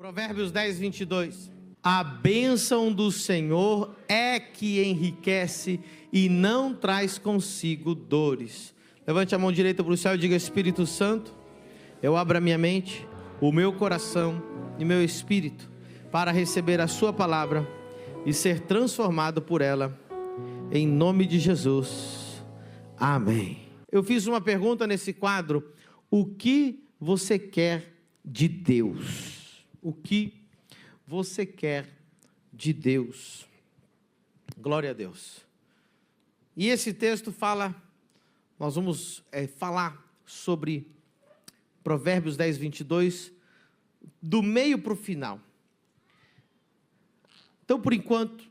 Provérbios 10, 22. A bênção do Senhor é que enriquece e não traz consigo dores. Levante a mão direita para o céu e diga: Espírito Santo, eu abro a minha mente, o meu coração e meu espírito para receber a sua palavra e ser transformado por ela, em nome de Jesus, amém. Eu fiz uma pergunta nesse quadro: o que você quer de Deus? O que você quer de Deus? Glória a Deus. E esse texto fala, nós vamos falar sobre Provérbios 10, 22, do meio para o final. Então, por enquanto,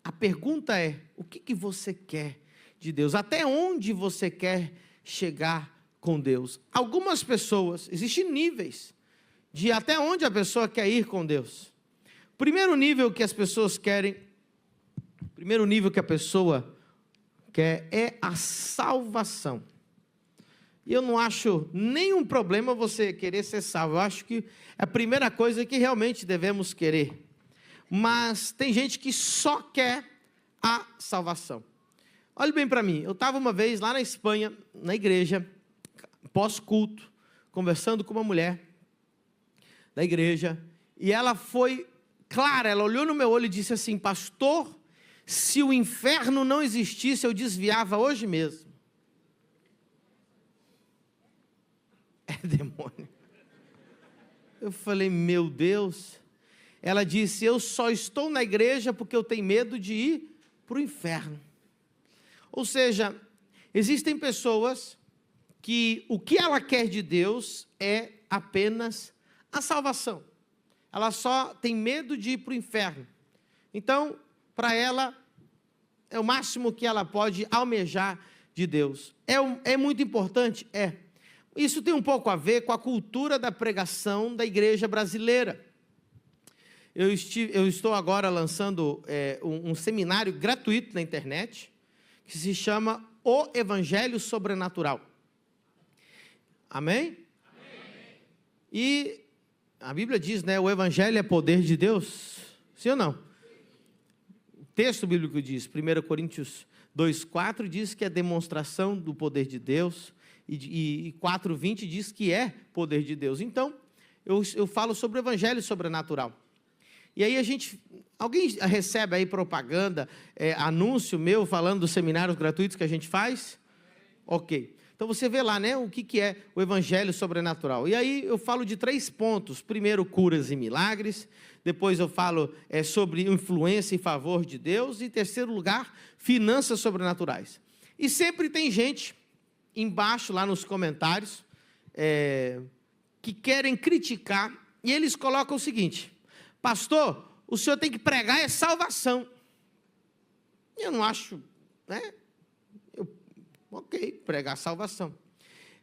a pergunta é: o que você quer de Deus? Até onde você quer chegar com Deus? Algumas pessoas, existem níveis de até onde a pessoa quer ir com Deus. O primeiro nível que as pessoas querem, o primeiro nível que a pessoa quer é a salvação. E eu não acho nenhum problema você querer ser salvo. Eu acho que é a primeira coisa que realmente devemos querer. Mas tem gente que só quer a salvação. Olhe bem para mim, eu estava uma vez lá na Espanha, na igreja, pós-culto, conversando com uma mulher da igreja, e ela foi clara, ela olhou no meu olho e disse assim: pastor, se o inferno não existisse, eu desviava hoje mesmo. É demônio. Eu falei: meu Deus. Ela disse: eu só estou na igreja porque eu tenho medo de ir para o inferno. Ou seja, existem pessoas que o que ela quer de Deus é apenas a salvação. Ela só tem medo de ir para o inferno. Então, para ela, é o máximo que ela pode almejar de Deus. É muito importante? É. Isso tem um pouco a ver com a cultura da pregação da igreja brasileira. Eu estou agora lançando um seminário gratuito na internet, que se chama O Evangelho Sobrenatural. Amém? Amém. E a Bíblia diz, né, o Evangelho é poder de Deus, sim ou não? O texto bíblico diz, 1 Coríntios 2,4 diz que é demonstração do poder de Deus, e 4,20 diz que é poder de Deus. Então, eu falo sobre o Evangelho sobrenatural. E aí alguém recebe aí propaganda, anúncio meu falando dos seminários gratuitos que a gente faz? Ok. Então você vê lá, né, o que é o Evangelho sobrenatural. E aí eu falo de 3 pontos. Primeiro, curas e milagres. Depois eu falo sobre influência e favor de Deus. E em terceiro lugar, finanças sobrenaturais. E sempre tem gente embaixo, lá nos comentários, que querem criticar. E eles colocam o seguinte: pastor, o senhor tem que pregar é salvação. Eu não acho, né? Ok, pregar salvação.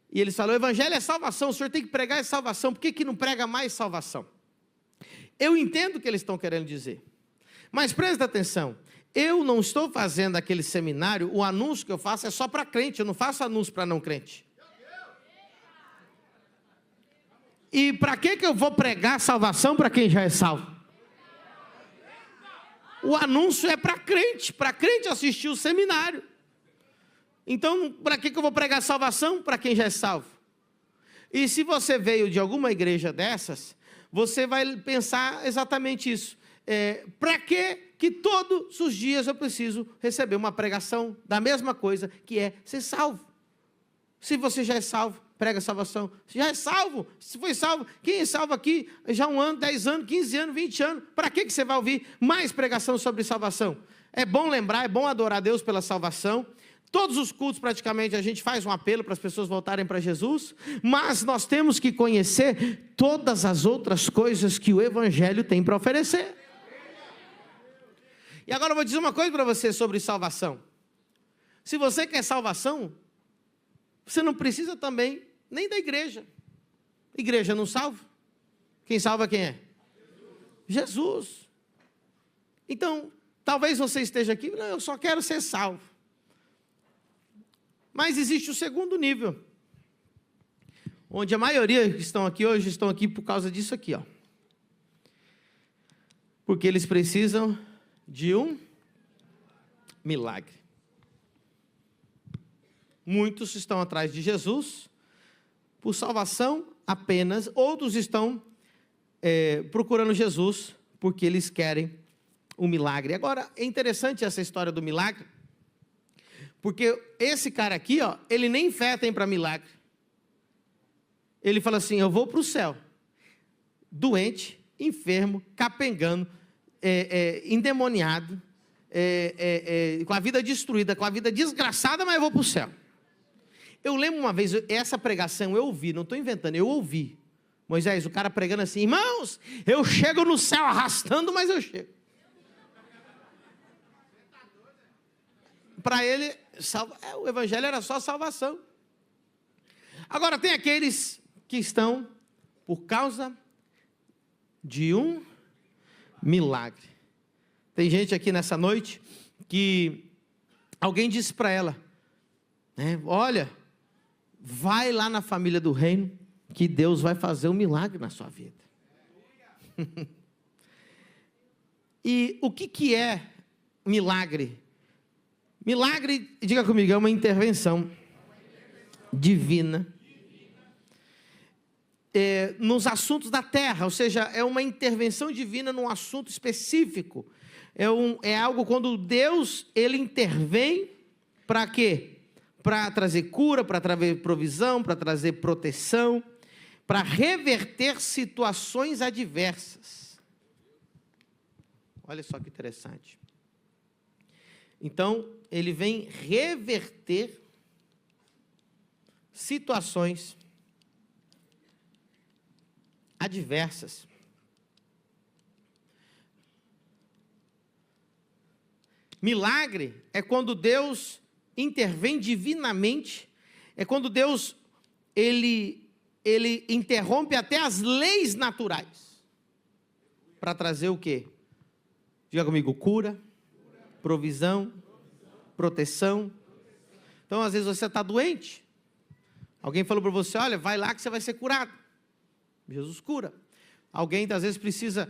E eles falam: o evangelho é salvação, o senhor tem que pregar é salvação, por que não prega mais salvação? Eu entendo o que eles estão querendo dizer, mas presta atenção, eu não estou fazendo aquele seminário, o anúncio que eu faço é só para crente, eu não faço anúncio para não crente. E para que eu vou pregar salvação para quem já é salvo? O anúncio é para crente assistir o seminário. Então, para que eu vou pregar salvação? Para quem já é salvo. E se você veio de alguma igreja dessas, você vai pensar exatamente isso. Para que todos os dias eu preciso receber uma pregação da mesma coisa, que é ser salvo? Se você já é salvo, prega salvação. Se já é salvo, se foi salvo, quem é salvo aqui já 1 ano, 10 anos, 15 anos, 20 anos, para que você vai ouvir mais pregação sobre salvação? É bom lembrar, é bom adorar a Deus pela salvação. Todos os cultos praticamente a gente faz um apelo para as pessoas voltarem para Jesus, mas nós temos que conhecer todas as outras coisas que o Evangelho tem para oferecer. E agora eu vou dizer uma coisa para você sobre salvação. Se você quer salvação, você não precisa também nem da igreja. Igreja não salva. Quem salva quem é? Jesus. Então, talvez você esteja aqui: não, eu só quero ser salvo. Mas existe o segundo nível, onde a maioria que estão aqui hoje estão aqui por causa disso aqui, ó. Porque eles precisam de um milagre. Muitos estão atrás de Jesus por salvação apenas, outros estão procurando Jesus porque eles querem um milagre. Agora, é interessante essa história do milagre, porque esse cara aqui, ó, ele nem fé tem para milagre. Ele fala assim: eu vou para o céu, doente, enfermo, capengando, endemoniado, com a vida destruída, com a vida desgraçada, mas eu vou para o céu. Eu lembro uma vez, essa pregação eu ouvi, não estou inventando, eu ouvi. Moisés, o cara pregando assim: irmãos, eu chego no céu arrastando, mas eu chego. Para ele, o evangelho era só salvação. Agora, tem aqueles que estão por causa de um milagre. Tem gente aqui nessa noite que alguém disse para ela, né, olha, vai lá na família do reino, que Deus vai fazer um milagre na sua vida. E o que é milagre? Milagre, diga comigo, é uma intervenção divina nos assuntos da terra, ou seja, é uma intervenção divina num assunto específico. É algo quando Deus, ele intervém para quê? Para trazer cura, para trazer provisão, para trazer proteção, para reverter situações adversas. Olha só que interessante. Então, ele vem reverter situações adversas. Milagre é quando Deus intervém divinamente, é quando Deus, ele interrompe até as leis naturais, para trazer o quê? Diga comigo, cura, provisão, proteção. Então, às vezes você está doente, alguém falou para você, olha, vai lá que você vai ser curado. Jesus cura. Alguém, às vezes, precisa,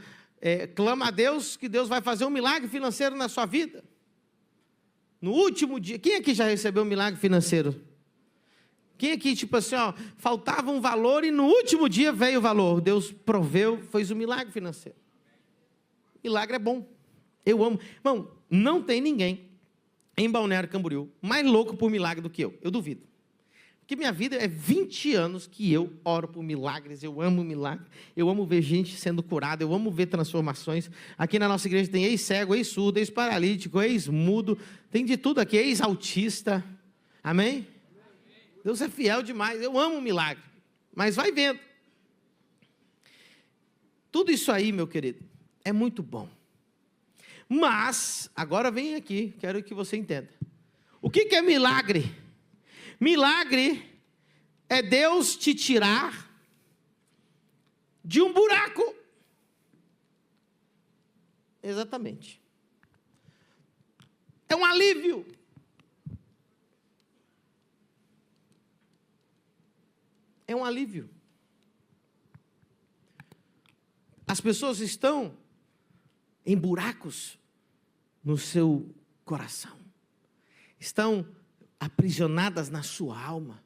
clama a Deus, que Deus vai fazer um milagre financeiro na sua vida. No último dia, quem aqui já recebeu um milagre financeiro? Quem aqui, tipo assim, ó, faltava um valor e no último dia veio o valor. Deus proveu, fez um milagre financeiro. Milagre é bom. Eu amo. Irmão, não tem ninguém em Balneário Camboriú mais louco por milagre do que eu. Eu duvido. Porque minha vida é 20 anos que eu oro por milagres, eu amo milagre, eu amo ver gente sendo curada, eu amo ver transformações. Aqui na nossa igreja tem ex-cego, ex-surdo, ex-paralítico, ex-mudo, tem de tudo aqui, ex-autista. Amém? Deus é fiel demais, eu amo milagre, mas vai vendo. Tudo isso aí, meu querido, é muito bom. Mas, agora vem aqui, quero que você entenda. O que é milagre? Milagre é Deus te tirar de um buraco. Exatamente. É um alívio. É um alívio. As pessoas estão em buracos no seu coração. Estão aprisionadas na sua alma.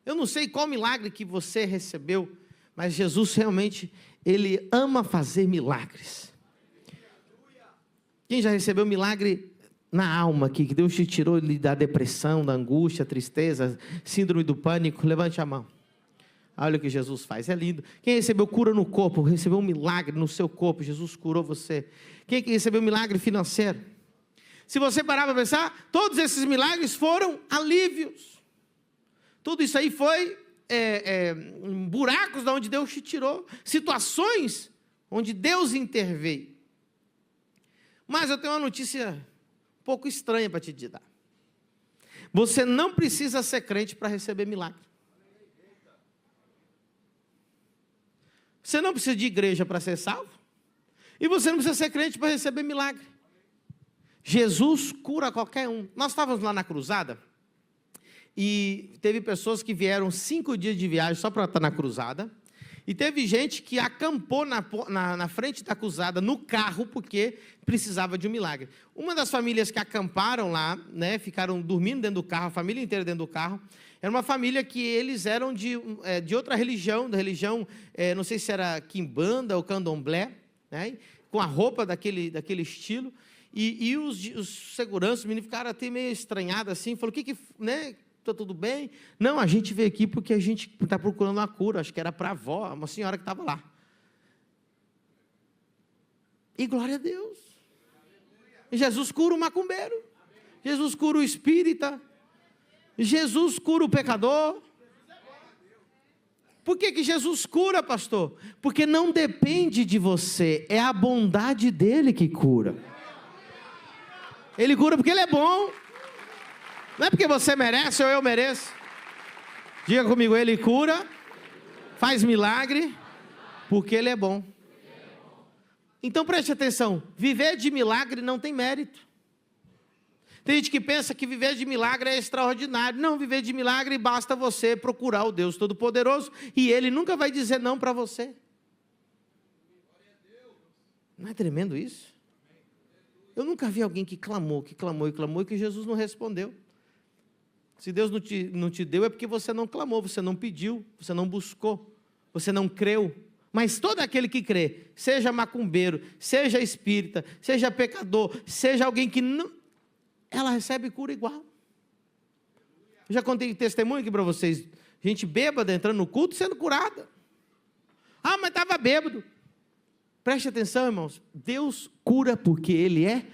Eu não sei qual milagre que você recebeu, mas Jesus realmente, ele ama fazer milagres. Quem já recebeu milagre na alma aqui, que Deus te tirou da depressão, da angústia, tristeza, síndrome do pânico? Levante a mão. Olha o que Jesus faz, é lindo. Quem recebeu cura no corpo, recebeu um milagre no seu corpo, Jesus curou você. Quem recebeu milagre financeiro? Se você parar para pensar, todos esses milagres foram alívios. Tudo isso aí foi buracos de onde Deus te tirou, situações onde Deus interveio. Mas eu tenho uma notícia um pouco estranha para te dar. Você não precisa ser crente para receber milagre. Você não precisa de igreja para ser salvo. E você não precisa ser crente para receber milagre. Jesus cura qualquer um. Nós estávamos lá na cruzada e teve pessoas que vieram 5 dias de viagem só para estar na cruzada. E teve gente que acampou na frente da acusada, no carro, porque precisava de um milagre. Uma das famílias que acamparam lá, né, ficaram dormindo dentro do carro, a família inteira dentro do carro, era uma família que eles eram de outra religião, não sei se era quimbanda ou candomblé, né, com a roupa daquele estilo, e os seguranças, os meninos ficaram até meio estranhados assim, falaram, né, está tudo bem? Não, a gente veio aqui porque a gente está procurando uma cura, acho que era para a avó, uma senhora que estava lá. E glória a Deus. E Jesus cura o macumbeiro, Jesus cura o espírita, Jesus cura o pecador. Por que Jesus cura, pastor? Porque não depende de você, é a bondade dele que cura. Ele cura porque ele é bom. Não é porque você merece ou eu mereço. Diga comigo, ele cura, faz milagre, porque ele é bom. Então preste atenção, viver de milagre não tem mérito. Tem gente que pensa que viver de milagre é extraordinário. Não, viver de milagre basta você procurar o Deus Todo-Poderoso e Ele nunca vai dizer não para você. Não é tremendo isso? Eu nunca vi alguém que clamou e que Jesus não respondeu. Se Deus não te deu é porque você não clamou, você não pediu, você não buscou, você não creu. Mas todo aquele que crê, seja macumbeiro, seja espírita, seja pecador, seja alguém que não... ela recebe cura igual. Eu já contei testemunho aqui para vocês. Gente bêbada entrando no culto sendo curada. Ah, mas estava bêbado. Preste atenção, irmãos. Deus cura porque Ele é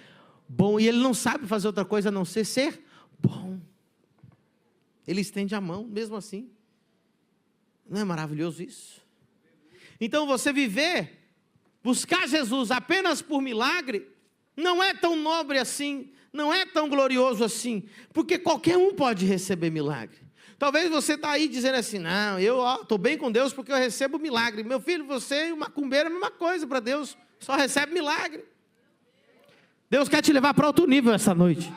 bom. E Ele não sabe fazer outra coisa a não ser bom. Ele estende a mão, mesmo assim. Não é maravilhoso isso? Então você buscar Jesus apenas por milagre, não é tão nobre assim, não é tão glorioso assim, porque qualquer um pode receber milagre. Talvez você está aí dizendo assim, não, eu estou bem com Deus porque eu recebo milagre. Meu filho, você e o macumbeiro é a mesma coisa para Deus, só recebe milagre. Deus quer te levar para outro nível essa noite.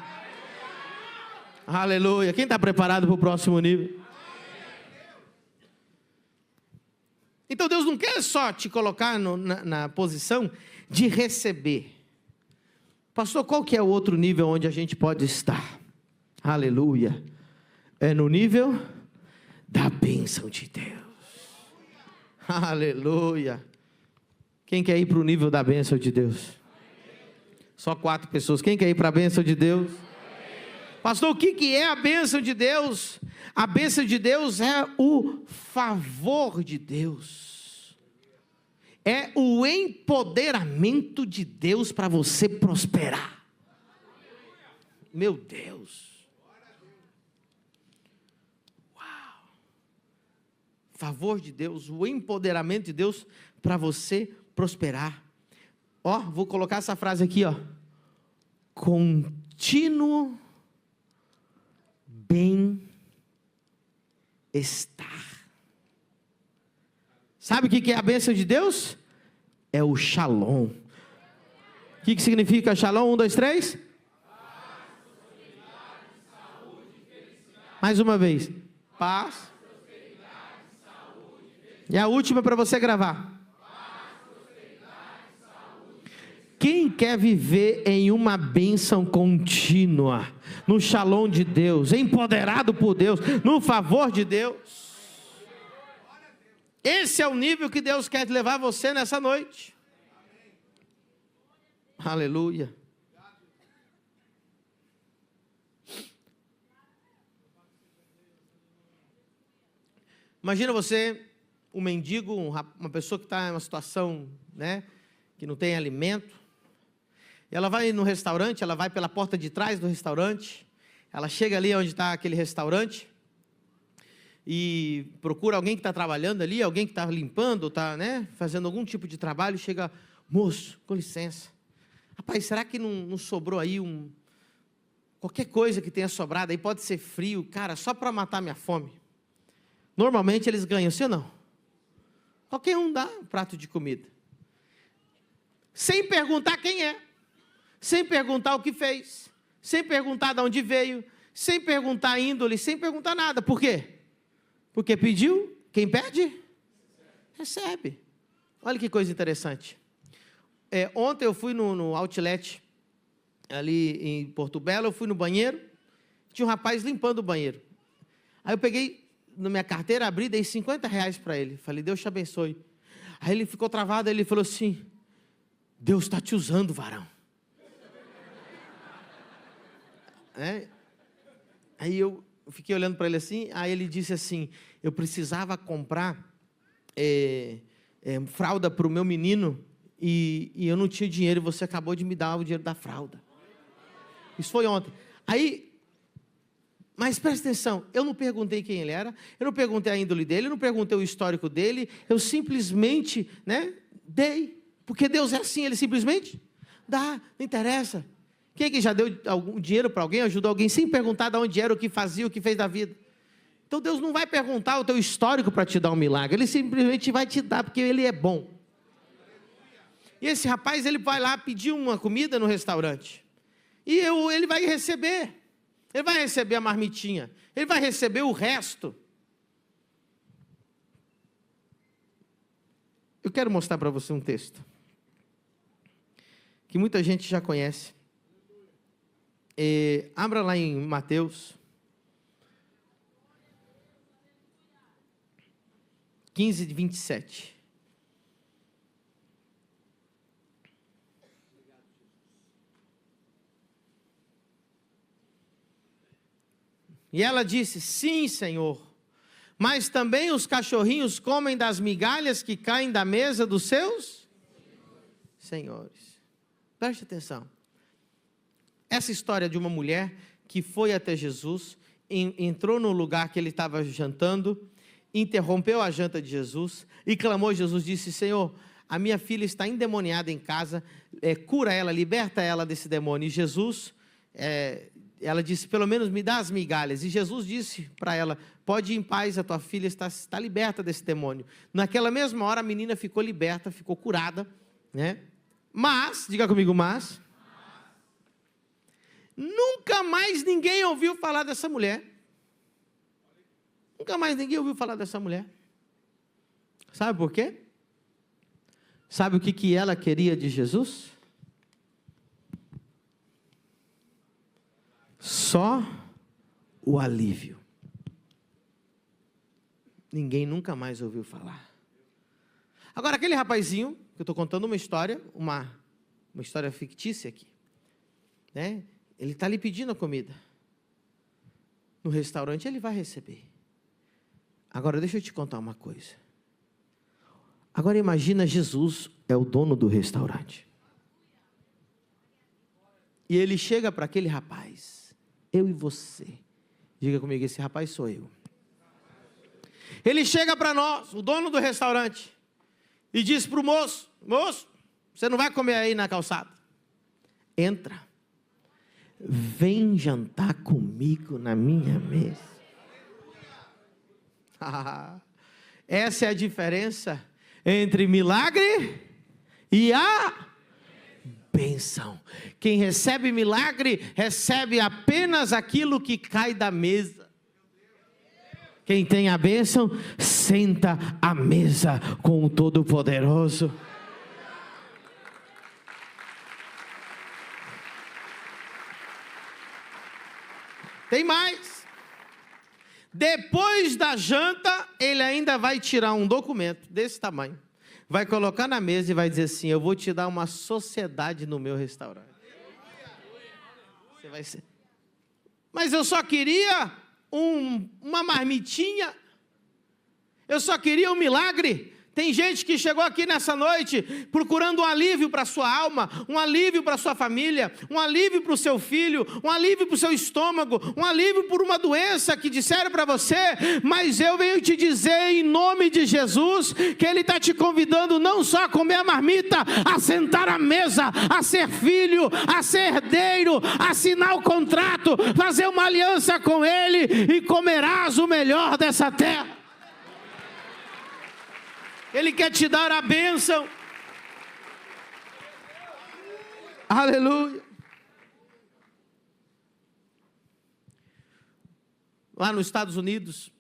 Aleluia. Quem está preparado para o próximo nível? Então Deus não quer só te colocar na posição de receber. Pastor, qual que é o outro nível onde a gente pode estar? Aleluia. É no nível da bênção de Deus. Aleluia. Quem quer ir para o nível da bênção de Deus? Só 4 pessoas. Quem quer ir para a bênção de Deus? Pastor, o que é a bênção de Deus? A bênção de Deus é o favor de Deus. É o empoderamento de Deus para você prosperar. Meu Deus. Uau. Favor de Deus, o empoderamento de Deus para você prosperar. Ó, vou colocar essa frase aqui, ó. Contínuo bem-estar. Sabe o que é a bênção de Deus? É o shalom. O que significa shalom? 1, 2, 3. Mais uma vez. Paz. E a última para você gravar. Quem quer viver em uma bênção contínua, no shalom de Deus, empoderado por Deus, no favor de Deus? Esse é o nível que Deus quer levar você nessa noite. Aleluia. Imagina você, um mendigo, uma pessoa que está em uma situação, né, que não tem alimento. Ela vai no restaurante, ela vai pela porta de trás do restaurante, ela chega ali onde está aquele restaurante e procura alguém que está trabalhando ali, alguém que está limpando, está, né, fazendo algum tipo de trabalho, chega, moço, com licença, rapaz, será que não sobrou aí qualquer coisa que tenha sobrado aí, pode ser frio, cara, só para matar minha fome? Normalmente eles ganham, sim ou não? Qualquer um dá um prato de comida, sem perguntar quem é, sem perguntar o que fez, sem perguntar de onde veio, sem perguntar a índole, sem perguntar nada. Por quê? Porque pediu, quem pede? Recebe. Olha que coisa interessante. Ontem eu fui no outlet, ali em Porto Belo, eu fui no banheiro, tinha um rapaz limpando o banheiro. Aí eu peguei na minha carteira, abri, dei R$50 para ele. Falei, Deus te abençoe. Aí ele ficou travado, ele falou assim, Deus está te usando, varão. Aí eu fiquei olhando para ele assim, aí ele disse assim, eu precisava comprar fralda para o meu menino, e eu não tinha dinheiro, e você acabou de me dar o dinheiro da fralda. Isso foi ontem. Aí, mas presta atenção, eu não perguntei quem ele era, eu não perguntei a índole dele, eu não perguntei o histórico dele, eu simplesmente, dei, porque Deus é assim, Ele simplesmente dá, não interessa. Quem é que já deu algum dinheiro para alguém, ajudou alguém, sem perguntar de onde era, o que fazia, o que fez da vida? Então Deus não vai perguntar o teu histórico para te dar um milagre, Ele simplesmente vai te dar, porque Ele é bom. E esse rapaz, ele vai lá pedir uma comida no restaurante, e ele vai receber a marmitinha, ele vai receber o resto. Eu quero mostrar para você um texto, que muita gente já conhece. Abra lá em Mateus 15:27. E ela disse, sim, Senhor, mas também os cachorrinhos comem das migalhas que caem da mesa dos seus senhores. Preste atenção. Essa história de uma mulher que foi até Jesus, entrou no lugar que ele estava jantando, interrompeu a janta de Jesus e clamou a Jesus, disse, Senhor, a minha filha está endemoniada em casa, cura ela, liberta ela desse demônio. E Jesus, ela disse, pelo menos me dá as migalhas. E Jesus disse para ela, pode ir em paz, a tua filha está liberta desse demônio. Naquela mesma hora a menina ficou liberta, ficou curada, Mas, diga comigo, mas nunca mais ninguém ouviu falar dessa mulher. Nunca mais ninguém ouviu falar dessa mulher. Sabe por quê? Sabe o que ela queria de Jesus? Só o alívio. Ninguém nunca mais ouviu falar. Agora, aquele rapazinho, que eu estou contando uma história, uma história fictícia aqui, ele está lhe pedindo a comida. No restaurante ele vai receber. Agora, deixa eu te contar uma coisa. Agora, imagina Jesus é o dono do restaurante. E ele chega para aquele rapaz, eu e você. Diga comigo, esse rapaz sou eu. Ele chega para nós, o dono do restaurante, e diz para o moço, você não vai comer aí na calçada. Entra. Vem jantar comigo na minha mesa. Essa é a diferença entre milagre e a bênção. Quem recebe milagre, recebe apenas aquilo que cai da mesa. Quem tem a bênção, senta à mesa com o Todo-Poderoso. Tem mais. Depois da janta, ele ainda vai tirar um documento desse tamanho, vai colocar na mesa e vai dizer assim, eu vou te dar uma sociedade no meu restaurante. Você vai ser... Mas eu só queria uma marmitinha, eu só queria um milagre. Tem gente que chegou aqui nessa noite procurando um alívio para a sua alma, um alívio para a sua família, um alívio para o seu filho, um alívio para o seu estômago, um alívio por uma doença que disseram para você, mas eu venho te dizer em nome de Jesus, que Ele está te convidando não só a comer a marmita, a sentar à mesa, a ser filho, a ser herdeiro, a assinar o contrato, fazer uma aliança com Ele e comerás o melhor dessa terra. Ele quer te dar a bênção. Aleluia. Lá nos Estados Unidos,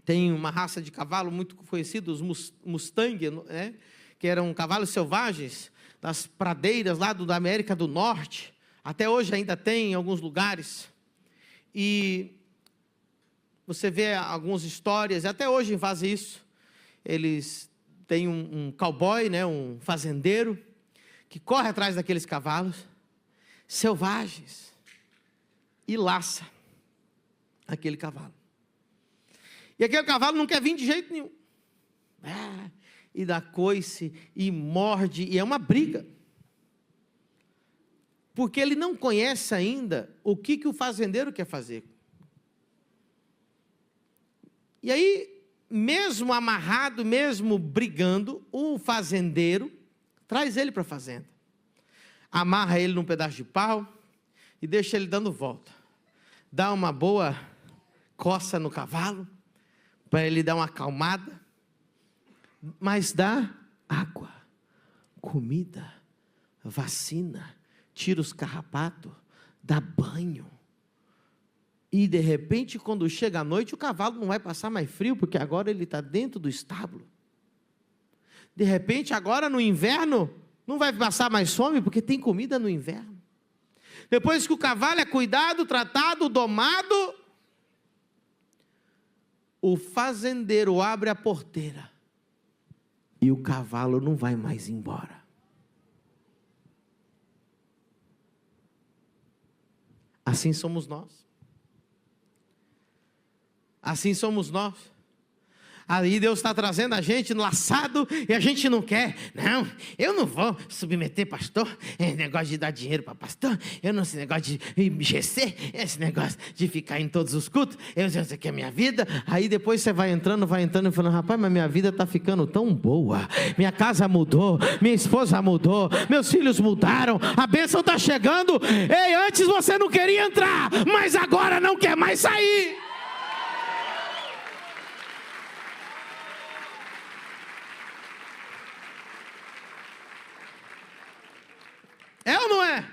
Tem uma raça de cavalo muito conhecida, os Mustang, né? Que eram cavalos selvagens, das pradeiras lá da América do Norte. Até hoje ainda tem em alguns lugares. E você vê algumas histórias, até hoje fazem isso. Eles têm um cowboy, né? Um fazendeiro, que corre atrás daqueles cavalos selvagens e laça aquele cavalo. E aquele cavalo não quer vir de jeito nenhum. E dá coice, e morde, e é uma briga. Porque ele não conhece ainda o que o fazendeiro quer fazer. E aí, mesmo amarrado, mesmo brigando, o fazendeiro traz ele para a fazenda. Amarra ele num pedaço de pau e deixa ele dando volta. Dá uma boa coça no cavalo, para ele dar uma acalmada, mas dá água, comida, vacina, tira os carrapatos, dá banho. E de repente, quando chega a noite, o cavalo não vai passar mais frio, porque agora ele está dentro do estábulo. De repente, agora no inverno, não vai passar mais fome, porque tem comida no inverno. Depois que o cavalo é cuidado, tratado, domado, o fazendeiro abre a porteira e o cavalo não vai mais embora. Assim somos nós. Assim somos nós. Aí Deus está trazendo a gente laçado e a gente não quer. Não, eu não vou submeter pastor, esse negócio de dar dinheiro para pastor, eu não, esse negócio de enriquecer, esse negócio de ficar em todos os cultos, eu sei que é minha vida. Aí depois você vai entrando e falando, rapaz, mas minha vida está ficando tão boa, minha casa mudou, minha esposa mudou, meus filhos mudaram, a bênção está chegando. Ei, antes você não queria entrar, mas agora não quer mais sair. É ou não é?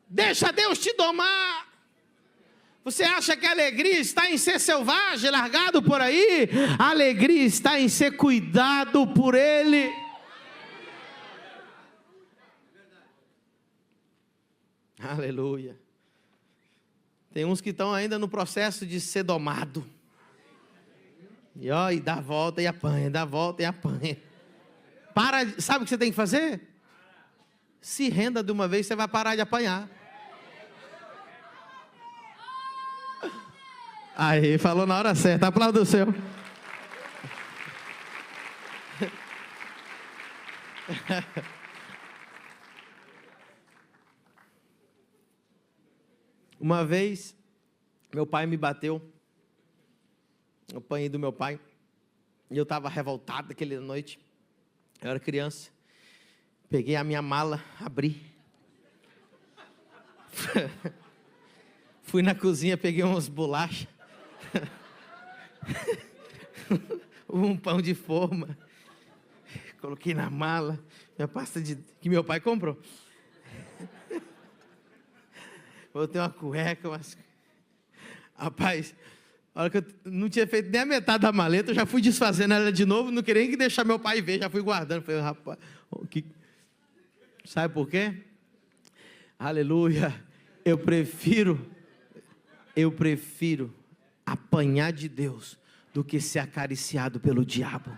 Deixa Deus te domar. Você acha que a alegria está em ser selvagem, largado por aí? A alegria está em ser cuidado por Ele. Aleluia. Tem uns que estão ainda no processo de ser domado. E dá a volta e apanha, dá a volta e apanha. Sabe o que você tem que fazer? Se renda de uma vez, você vai parar de apanhar. Aí, falou na hora certa, aplauda o seu. Uma vez, meu pai me bateu. Eu apanhei do meu pai. E eu estava revoltado aquela noite. Eu era criança. Peguei a minha mala, abri. Fui na cozinha, peguei umas bolachas. Um pão de forma. Coloquei na mala. Minha pasta que meu pai comprou. Botei uma cueca, umas... Rapaz, a hora que eu não tinha feito nem a metade da maleta, eu já fui desfazendo ela de novo, não queria nem deixar meu pai ver, já fui guardando. Falei, rapaz, sabe por quê? Aleluia. Eu prefiro apanhar de Deus do que ser acariciado pelo diabo.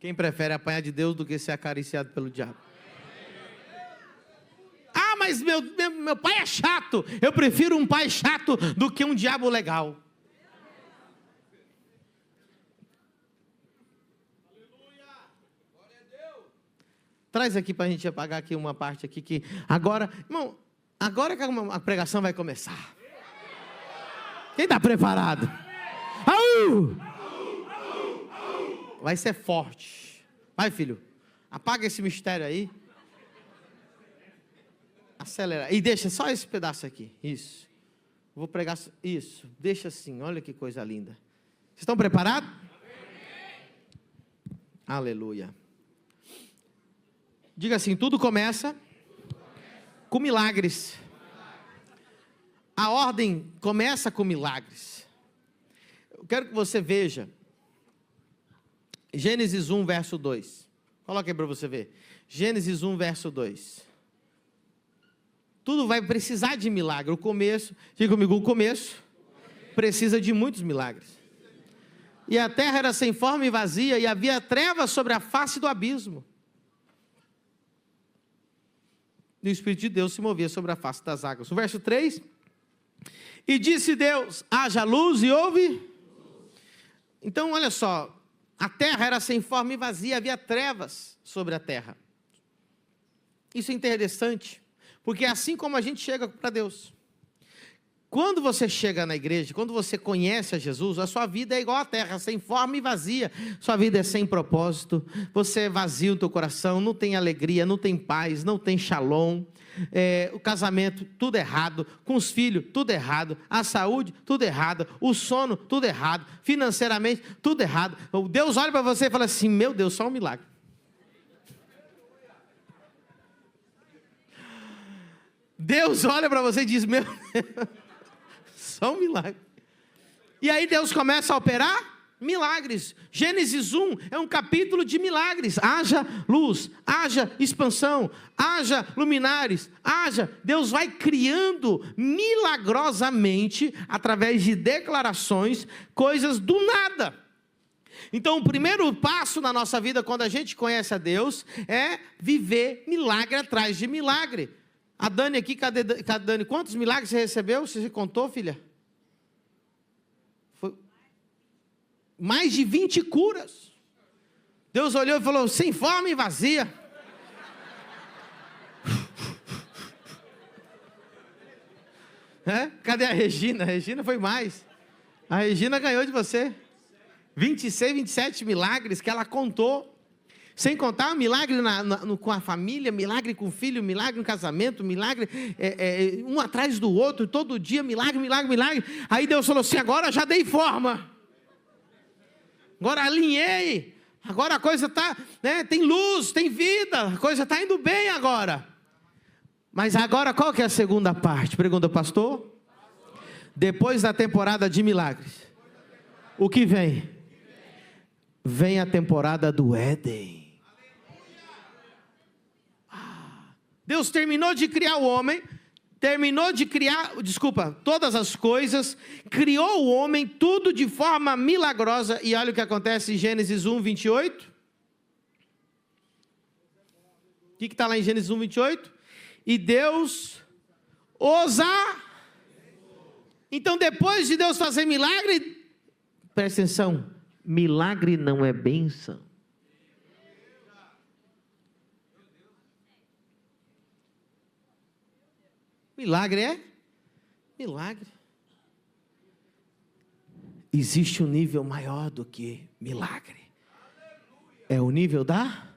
Quem prefere apanhar de Deus do que ser acariciado pelo diabo? Ah, mas meu pai é chato. Eu prefiro um pai chato do que um diabo legal. Traz aqui para a gente apagar aqui uma parte aqui que agora, irmão, agora que a pregação vai começar. Quem está preparado? Vai ser forte. Vai, filho. Apaga esse mistério aí. Acelera. E deixa só esse pedaço aqui. Isso. Vou pregar. Isso. Deixa assim. Olha que coisa linda. Vocês estão preparados? Aleluia. Diga assim: tudo começa com milagres. A ordem começa com milagres. Eu quero que você veja Gênesis 1, verso 2. Coloca aí para você ver. Gênesis 1, verso 2. Tudo vai precisar de milagre. O começo, diga comigo, o começo precisa de muitos milagres. E a terra era sem forma e vazia, e havia trevas sobre a face do abismo. E o Espírito de Deus se movia sobre a face das águas. O verso 3. E disse Deus: haja luz, e houve. Então, olha só. A terra era sem forma e vazia, havia trevas sobre a terra. Isso é interessante, porque é assim como a gente chega para Deus. Quando você chega na igreja, quando você conhece a Jesus, a sua vida é igual à terra, sem forma e vazia. Sua vida é sem propósito, você é vazio no teu coração, não tem alegria, não tem paz, não tem shalom. O casamento, tudo errado. Com os filhos, tudo errado. A saúde, tudo errado. O sono, tudo errado. Financeiramente, tudo errado. Deus olha para você e fala assim: meu Deus, só um milagre. Deus olha para você e diz: meu Deus, só um milagre. E aí Deus começa a operar milagres. Gênesis 1 é um capítulo de milagres. Haja luz, haja expansão, haja luminares, haja. Deus vai criando milagrosamente, através de declarações, coisas do nada. Então, o primeiro passo na nossa vida, quando a gente conhece a Deus, é viver milagre atrás de milagre. A Dani aqui, cadê a Dani? Quantos milagres você recebeu? Você contou, filha? Foi mais de 20 curas. Deus olhou e falou: sem forma e vazia. Cadê a Regina? A Regina foi mais. A Regina ganhou de você. 26, 27 milagres que ela contou. Sem contar milagre com a família, milagre com o filho, milagre no casamento, milagre um atrás do outro, todo dia, milagre, milagre, milagre. Aí Deus falou assim: agora já dei forma, agora alinhei, agora a coisa está, tem luz, tem vida, a coisa está indo bem agora. Mas agora qual que é a segunda parte? Pergunta, pastor. Depois da temporada de milagres, o que vem? Vem a temporada do Éden. Deus terminou de criar o homem, todas as coisas, criou o homem, tudo de forma milagrosa, e olha o que acontece em Gênesis 1, 28. O que está lá em Gênesis 1, 28? E Deus Então, depois de Deus fazer milagre, presta atenção, milagre não é bênção. Milagre é milagre. Existe um nível maior do que milagre. É o nível da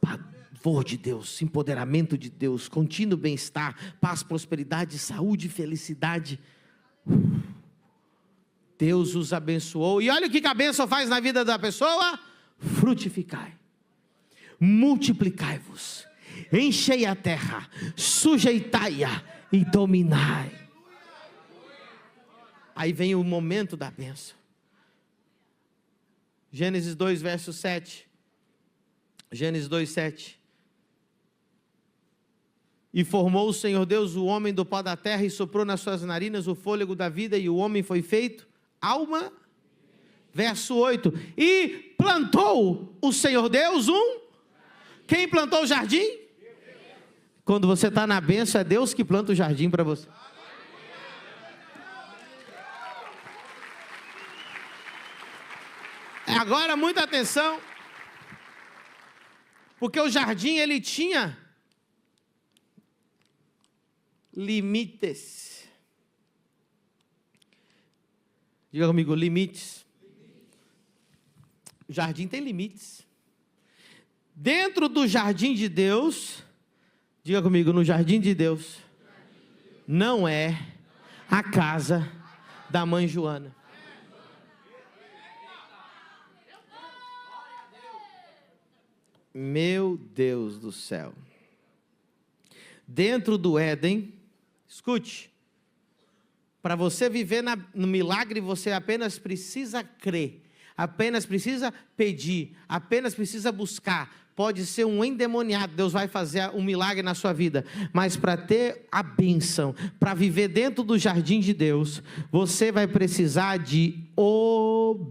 favor de Deus, empoderamento de Deus, contínuo bem-estar, paz, prosperidade, saúde, felicidade. Deus os abençoou. E olha o que a bênção faz na vida da pessoa: frutificai, multiplicai-vos, enchei a terra, sujeitai-a e dominai. Aí vem o momento da bênção. Gênesis 2, verso 7. Gênesis 2, 7. E formou o Senhor Deus o homem do pó da terra, e soprou nas suas narinas o fôlego da vida, e o homem foi feito alma. Verso 8. E plantou o Senhor Deus Quem plantou o jardim? Quando você está na bênção, é Deus que planta o jardim para você. Agora, muita atenção, porque o jardim, ele tinha limites. Diga comigo, limites. O jardim tem limites. Dentro do jardim de Deus, diga comigo, no jardim de Deus, não é a casa da mãe Joana. Meu Deus do céu. Dentro do Éden, escute, para você viver no milagre, você apenas precisa crer, apenas precisa pedir, apenas precisa buscar. Pode ser um endemoniado, Deus vai fazer um milagre na sua vida, mas para ter a bênção, para viver dentro do jardim de Deus, você vai precisar de obediência.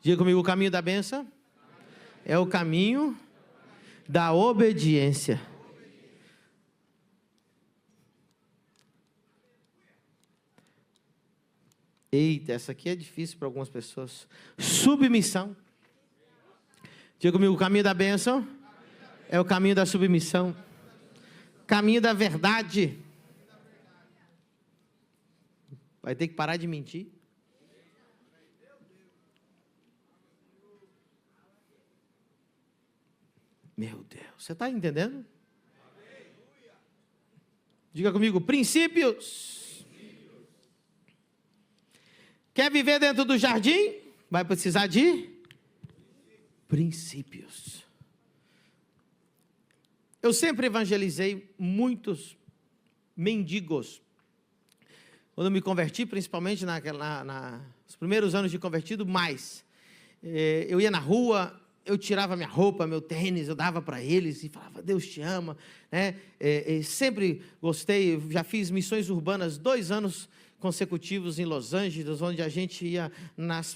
Diga comigo, o caminho da bênção é o caminho da obediência. Eita, essa aqui é difícil para algumas pessoas. Submissão. Diga comigo, o caminho da bênção é o caminho da submissão. Caminho da verdade. Vai ter que parar de mentir. Meu Deus, você está entendendo? Diga comigo, princípios. Quer viver dentro do jardim? Vai precisar de princípios. Eu sempre evangelizei muitos mendigos. Quando eu me converti, principalmente nos primeiros anos de convertido, mais. Eu ia na rua, eu tirava minha roupa, meu tênis, eu dava para eles e falava, Deus te ama. Né? Sempre gostei, já fiz missões urbanas 2 anos consecutivos em Los Angeles, onde a gente ia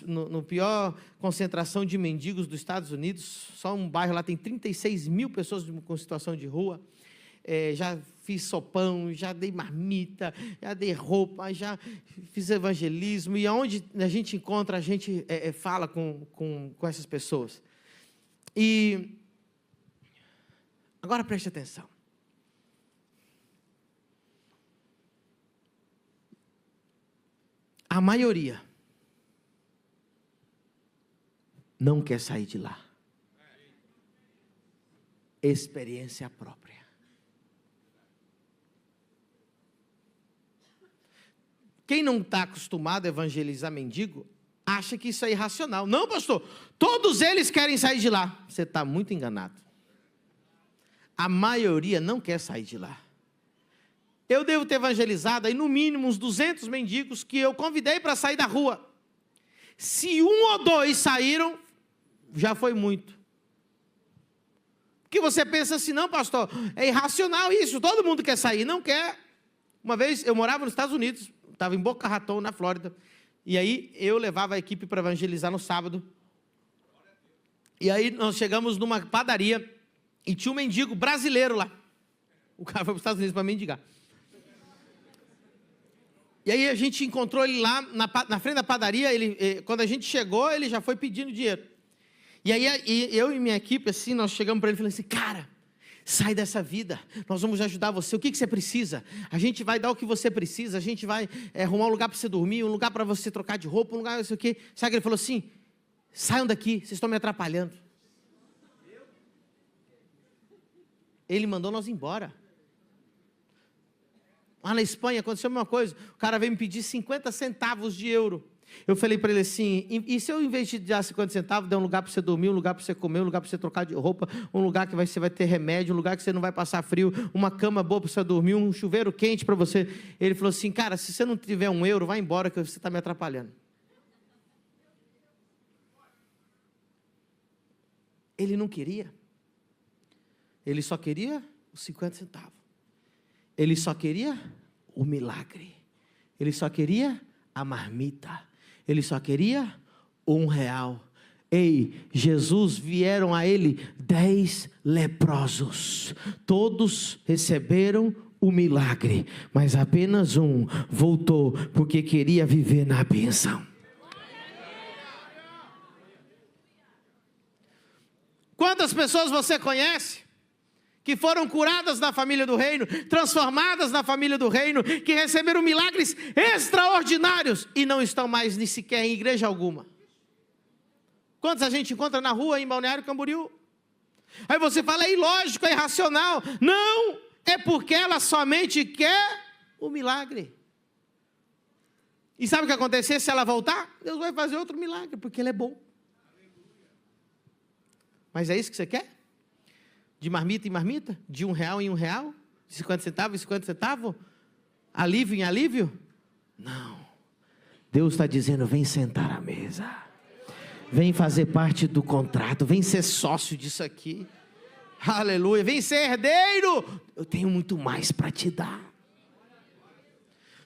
no pior concentração de mendigos dos Estados Unidos. Só um bairro lá tem 36 mil pessoas com situação de rua. Já fiz sopão, já dei marmita, já dei roupa, já fiz evangelismo, e aonde a gente encontra, a gente fala com essas pessoas. E agora preste atenção. A maioria não quer sair de lá. Experiência própria. Quem não está acostumado a evangelizar mendigo, acha que isso é irracional. Não, pastor, todos eles querem sair de lá. Você está muito enganado. A maioria não quer sair de lá. Eu devo ter evangelizado aí no mínimo uns 200 mendigos que eu convidei para sair da rua. Se 1 ou 2 saíram, já foi muito. Porque você pensa assim, não, pastor, é irracional isso, todo mundo quer sair. Não quer. Uma vez eu morava nos Estados Unidos, estava em Boca Raton, na Flórida, e aí eu levava a equipe para evangelizar no sábado. E aí nós chegamos numa padaria e tinha um mendigo brasileiro lá. O cara foi para os Estados Unidos para mendigar. E aí a gente encontrou ele lá na frente da padaria. Quando a gente chegou, ele já foi pedindo dinheiro. E aí eu e minha equipe, assim, nós chegamos para ele e falamos assim, cara, sai dessa vida, nós vamos ajudar você, o que você precisa? A gente vai dar o que você precisa, a gente vai arrumar um lugar para você dormir, um lugar para você trocar de roupa, um lugar não sei o quê. Sabe que ele falou assim, saiam daqui, vocês estão me atrapalhando. Ele mandou nós embora. Lá na Espanha aconteceu a mesma coisa, o cara veio me pedir 50 centavos de euro. Eu falei para ele assim, e se eu em vez de dar 50 centavos, der um lugar para você dormir, um lugar para você comer, um lugar para você trocar de roupa, um lugar que você vai ter remédio, um lugar que você não vai passar frio, uma cama boa para você dormir, um chuveiro quente para você. Ele falou assim, cara, se você não tiver 1 euro, vai embora que você está me atrapalhando. Ele não queria. Ele só queria os 50 centavos. Ele só queria o milagre. Ele só queria a marmita. Ele só queria R$1. Ei, Jesus, vieram a ele 10 leprosos. Todos receberam o milagre, mas apenas um voltou porque queria viver na bênção. Quantas pessoas você conhece que foram curadas na família do reino, transformadas na família do reino, que receberam milagres extraordinários e não estão mais nem sequer em igreja alguma? Quantos a gente encontra na rua em Balneário Camboriú? Aí você fala, é ilógico, é irracional. Não, é porque ela somente quer o milagre. E sabe o que acontecer se ela voltar? Deus vai fazer outro milagre, porque Ele é bom. Mas é isso que você quer? De marmita em marmita? De R$1 em R$1? De 50 centavos em 50 centavos? Alívio em alívio? Não. Deus está dizendo, vem sentar à mesa. Vem fazer parte do contrato. Vem ser sócio disso aqui. Aleluia. Vem ser herdeiro. Eu tenho muito mais para te dar.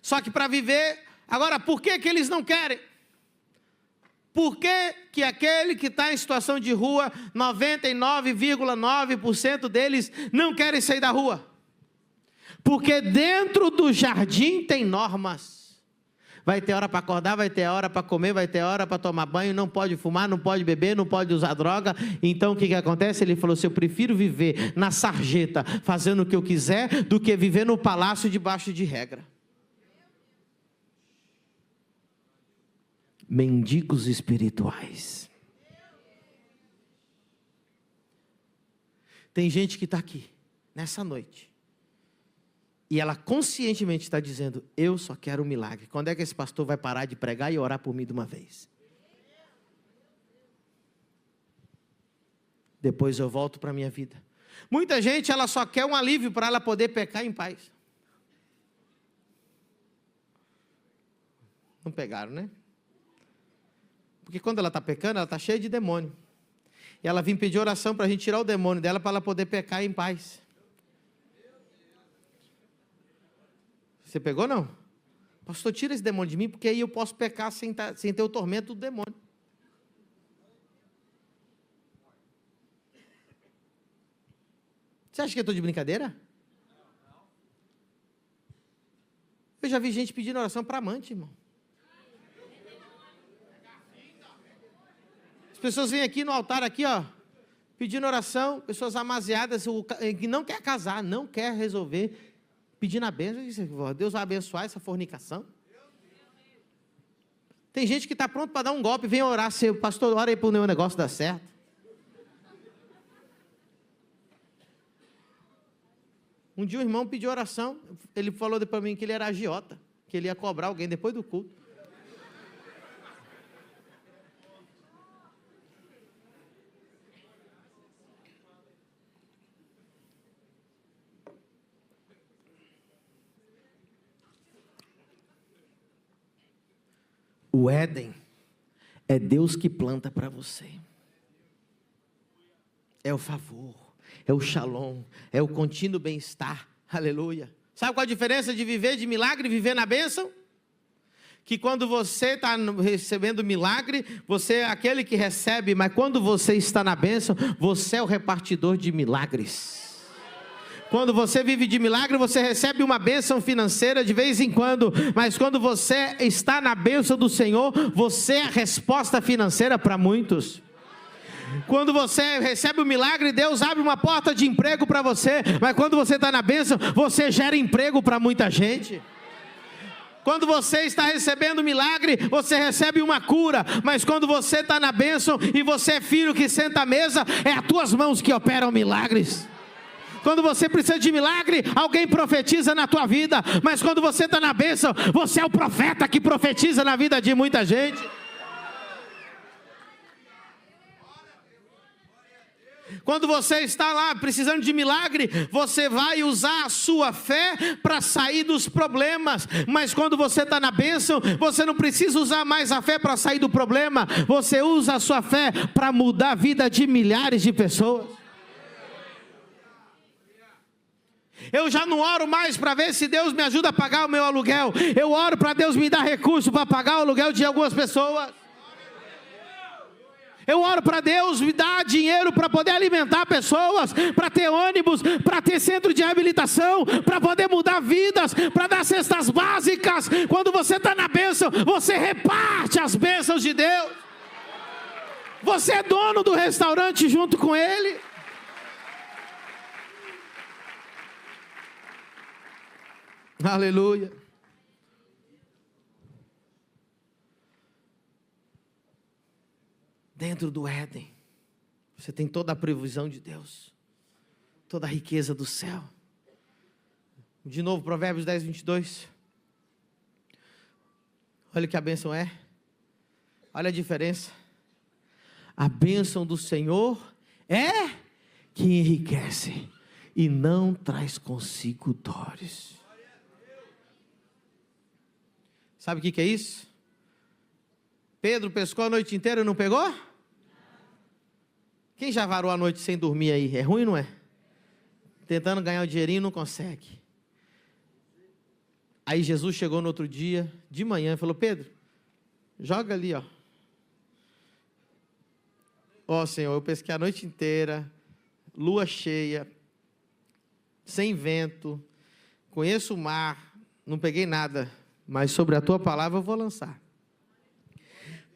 Só que para viver... Agora, por que eles não querem? Por que aquele que está em situação de rua, 99,9% deles não querem sair da rua? Porque dentro do jardim tem normas. Vai ter hora para acordar, vai ter hora para comer, vai ter hora para tomar banho, não pode fumar, não pode beber, não pode usar droga. Então o que acontece? Ele falou assim, eu prefiro viver na sarjeta, fazendo o que eu quiser, do que viver no palácio debaixo de regra. Mendigos espirituais. Tem gente que está aqui, nessa noite, e ela conscientemente está dizendo, eu só quero um milagre. Quando é que esse pastor vai parar de pregar e orar por mim de uma vez? Depois eu volto para a minha vida. Muita gente, ela só quer um alívio para ela poder pecar em paz. Não pegaram, né? Porque quando ela está pecando, ela está cheia de demônio. E ela vem pedir oração para a gente tirar o demônio dela, para ela poder pecar em paz. Você pegou, não? Pastor, tira esse demônio de mim, porque aí eu posso pecar sem ter o tormento do demônio. Você acha que eu estou de brincadeira? Eu já vi gente pedindo oração para amante, irmão. As pessoas vêm aqui no altar, aqui, ó, pedindo oração, pessoas amaziadas, que não quer casar, não quer resolver, pedindo a bênção. Deus vai abençoar essa fornicação. Tem gente que está pronto para dar um golpe, vem orar, pastor, ora aí para o meu negócio dar certo. Um dia o irmão pediu oração, ele falou para mim que ele era agiota, que ele ia cobrar alguém depois do culto. O Éden é Deus que planta para você. É o favor, é o shalom, é o contínuo bem-estar. Aleluia. Sabe qual a diferença de viver de milagre e viver na bênção? Que quando você está recebendo milagre, você é aquele que recebe, mas quando você está na bênção, você é o repartidor de milagres. Quando você vive de milagre, você recebe uma bênção financeira de vez em quando, mas quando você está na bênção do Senhor, você é a resposta financeira para muitos. Quando você recebe o milagre, Deus abre uma porta de emprego para você, mas quando você está na bênção, você gera emprego para muita gente. Quando você está recebendo milagre, você recebe uma cura, mas quando você está na bênção e você é filho que senta à mesa, é as tuas mãos que operam milagres. Quando você precisa de milagre, alguém profetiza na tua vida, mas quando você está na bênção, você é o profeta que profetiza na vida de muita gente. Quando você está lá precisando de milagre, você vai usar a sua fé para sair dos problemas. Mas quando você está na bênção, você não precisa usar mais a fé para sair do problema. Você usa a sua fé para mudar a vida de milhares de pessoas. Eu já não oro mais para ver se Deus me ajuda a pagar o meu aluguel. Eu oro para Deus me dar recurso para pagar o aluguel de algumas pessoas. Eu oro para Deus me dar dinheiro para poder alimentar pessoas, para ter ônibus, para ter centro de reabilitação, para poder mudar vidas, para dar cestas básicas. Quando você está na bênção, você reparte as bênçãos de Deus. Você é dono do restaurante junto com Ele. Aleluia. Dentro do Éden, você tem toda a previsão de Deus, toda a riqueza do céu. De novo, Provérbios 10, 22. Olha o que a bênção é. Olha a diferença. A bênção do Senhor é que enriquece e não traz consigo dores. Sabe o que é isso? Pedro pescou a noite inteira e não pegou? Quem já varou a noite sem dormir aí? É ruim, não é? Tentando ganhar o dinheirinho, não consegue. Aí Jesus chegou no outro dia, de manhã, e falou: Pedro, joga ali, ó. Ó, Senhor, eu pesquei a noite inteira, lua cheia, sem vento, conheço o mar, não peguei nada, mas sobre a tua palavra eu vou lançar.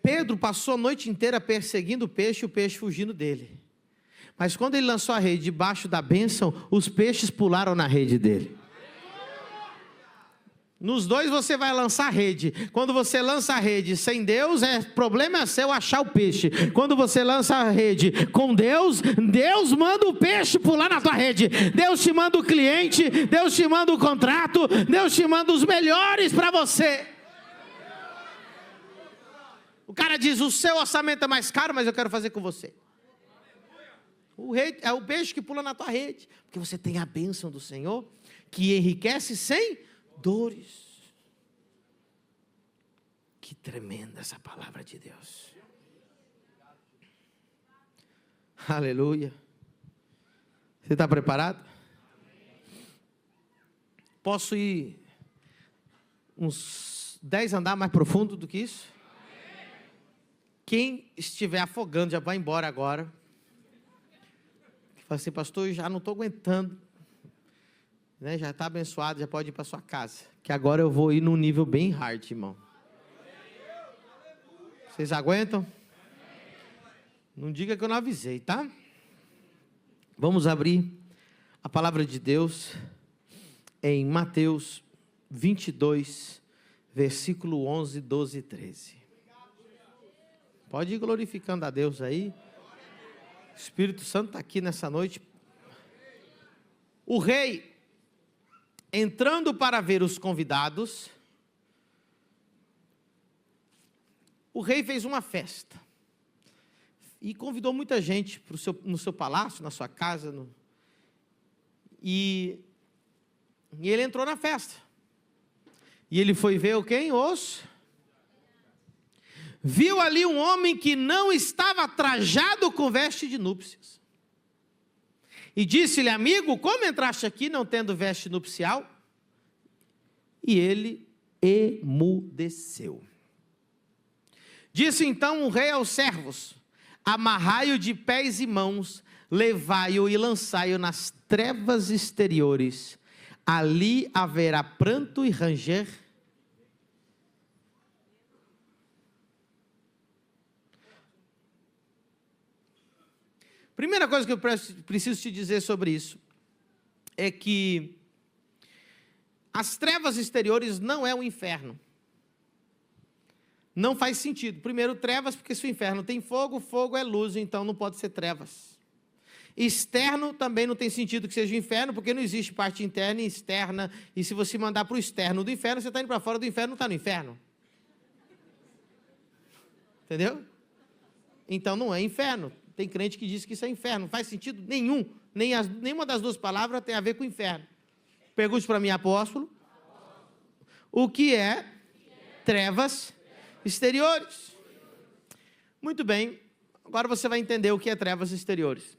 Pedro passou a noite inteira perseguindo o peixe e o peixe fugindo dele. Mas quando ele lançou a rede debaixo da bênção, os peixes pularam na rede dele. Nos dois você vai lançar a rede. Quando você lança a rede sem Deus, problema é seu achar o peixe. Quando você lança a rede com Deus, Deus manda o peixe pular na tua rede. Deus te manda o cliente, Deus te manda o contrato, Deus te manda os melhores para você. O cara diz: o seu orçamento é mais caro, mas eu quero fazer com você. O rei é o peixe que pula na tua rede, porque você tem a bênção do Senhor, que enriquece sem dores. Que tremenda essa palavra de Deus. Aleluia. Você está preparado? Posso ir uns 10 andares mais profundo do que isso? Quem estiver afogando já vai embora agora. Fala assim: pastor, eu já não estou aguentando. Né? Já está abençoado, já pode ir para sua casa. Que agora eu vou ir num nível bem hard, irmão. Vocês aguentam? Não diga que eu não avisei, tá? Vamos abrir a palavra de Deus em Mateus 22, versículo 11, 12 e 13. Pode ir glorificando a Deus aí. O Espírito Santo está aqui nessa noite. O rei, entrando para ver os convidados, o rei fez uma festa. E convidou muita gente no seu palácio, na sua casa. E ele entrou na festa. E ele foi ver quem? Viu ali um homem que não estava trajado com veste de núpcias. E disse-lhe: amigo, como entraste aqui não tendo veste nupcial? E ele emudeceu. Disse então o rei aos servos: amarrai-o de pés e mãos, levai-o e lançai-o nas trevas exteriores. Ali haverá pranto e ranger. Primeira coisa que eu preciso te dizer sobre isso é que as trevas exteriores não é o inferno. Não faz sentido. Primeiro, trevas, porque se o inferno tem fogo, fogo é luz, então não pode ser trevas. Externo também não tem sentido que seja o inferno, porque não existe parte interna e externa, e se você mandar para o externo do inferno, você está indo para fora do inferno, não está no inferno. Entendeu? Então não é inferno. Tem crente que diz que isso é inferno, não faz sentido nenhum, nenhuma das duas palavras tem a ver com inferno. Pergunte para mim, apóstolo, o que é trevas exteriores? Muito bem, agora você vai entender o que é trevas exteriores.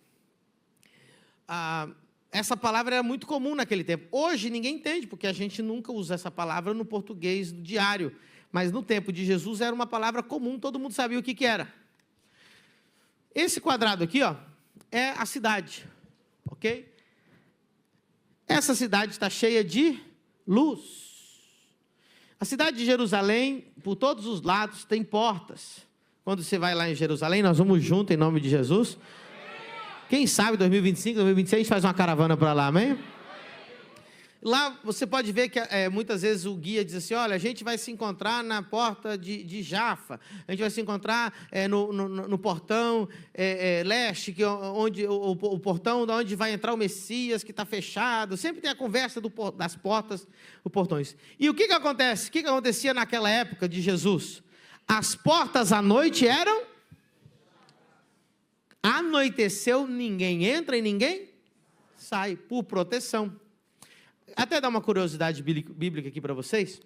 Essa palavra era muito comum naquele tempo. Hoje ninguém entende, porque a gente nunca usa essa palavra no português diário, mas no tempo de Jesus era uma palavra comum, todo mundo sabia o que era. Esse quadrado aqui, ó, é a cidade, ok? Essa cidade está cheia de luz. A cidade de Jerusalém, por todos os lados, tem portas. Quando você vai lá em Jerusalém, nós vamos juntos em nome de Jesus. Quem sabe 2025, 2026, a gente faz uma caravana para lá, amém? Lá você pode ver que muitas vezes o guia diz assim: olha, a gente vai se encontrar na porta de Jafa, a gente vai se encontrar no portão leste, onde o portão de onde vai entrar o Messias, que está fechado. Sempre tem a conversa das portas, os portões. E o que acontece? O que acontecia naquela época de Jesus? As portas à noite eram Anoiteceu, ninguém entra e ninguém sai, por proteção. Até dar uma curiosidade bíblica aqui para vocês.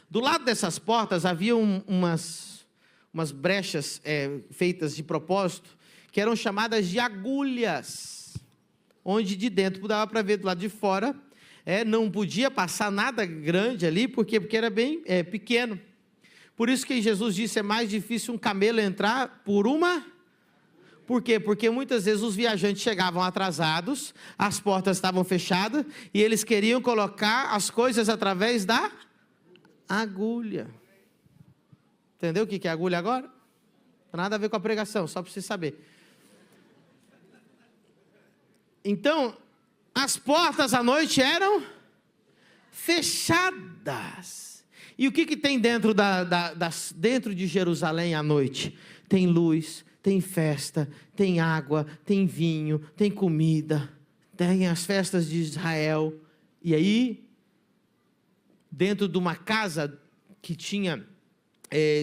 Do lado dessas portas havia umas brechas feitas de propósito, que eram chamadas de agulhas, onde de dentro dava para ver do lado de fora, não podia passar nada grande ali, porque era bem pequeno. Por isso que Jesus disse, é mais difícil um camelo entrar por uma... Por quê? Porque muitas vezes os viajantes chegavam atrasados, as portas estavam fechadas, e eles queriam colocar as coisas através da agulha. Entendeu o que é agulha agora? Não tem nada a ver com a pregação, só para você saber. Então, as portas à noite eram fechadas. E o que tem dentro, dentro de Jerusalém à noite? Tem luz, tem festa, tem água, tem vinho, tem comida, tem as festas de Israel. E aí, dentro de uma casa que tinha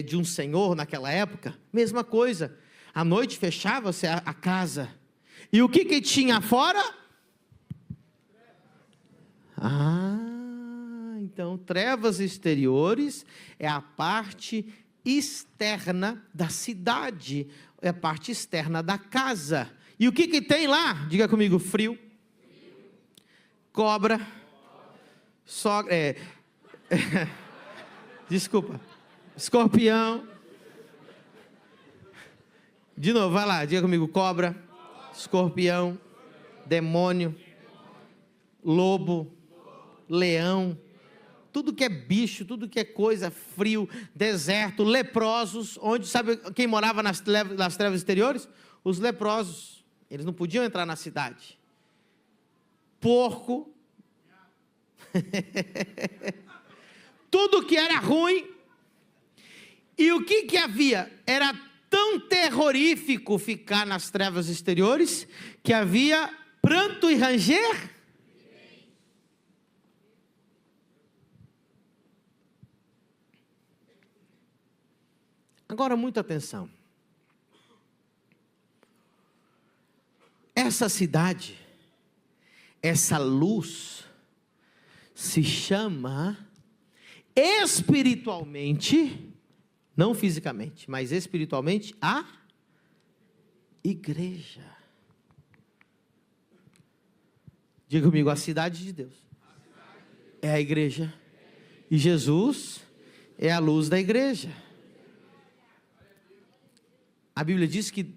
de um senhor naquela época, mesma coisa. À noite fechava-se a casa. E o que tinha fora? Então trevas exteriores é a parte externa da cidade, é a parte externa da casa. E o que tem lá? Diga comigo, frio, cobra, desculpa, escorpião. De novo, vai lá, diga comigo, cobra, escorpião, demônio, lobo, leão, tudo que é bicho, tudo que é coisa, frio, deserto, leprosos, onde, sabe quem morava nas trevas exteriores? Os leprosos, eles não podiam entrar na cidade. Porco, tudo que era ruim. E o que havia? Era tão terrorífico ficar nas trevas exteriores, que havia pranto e ranger. Agora, muita atenção. Essa cidade, essa luz, se chama espiritualmente, não fisicamente, mas espiritualmente, a igreja. Diga comigo, a cidade de Deus é a igreja. E Jesus é a luz da igreja. A Bíblia diz que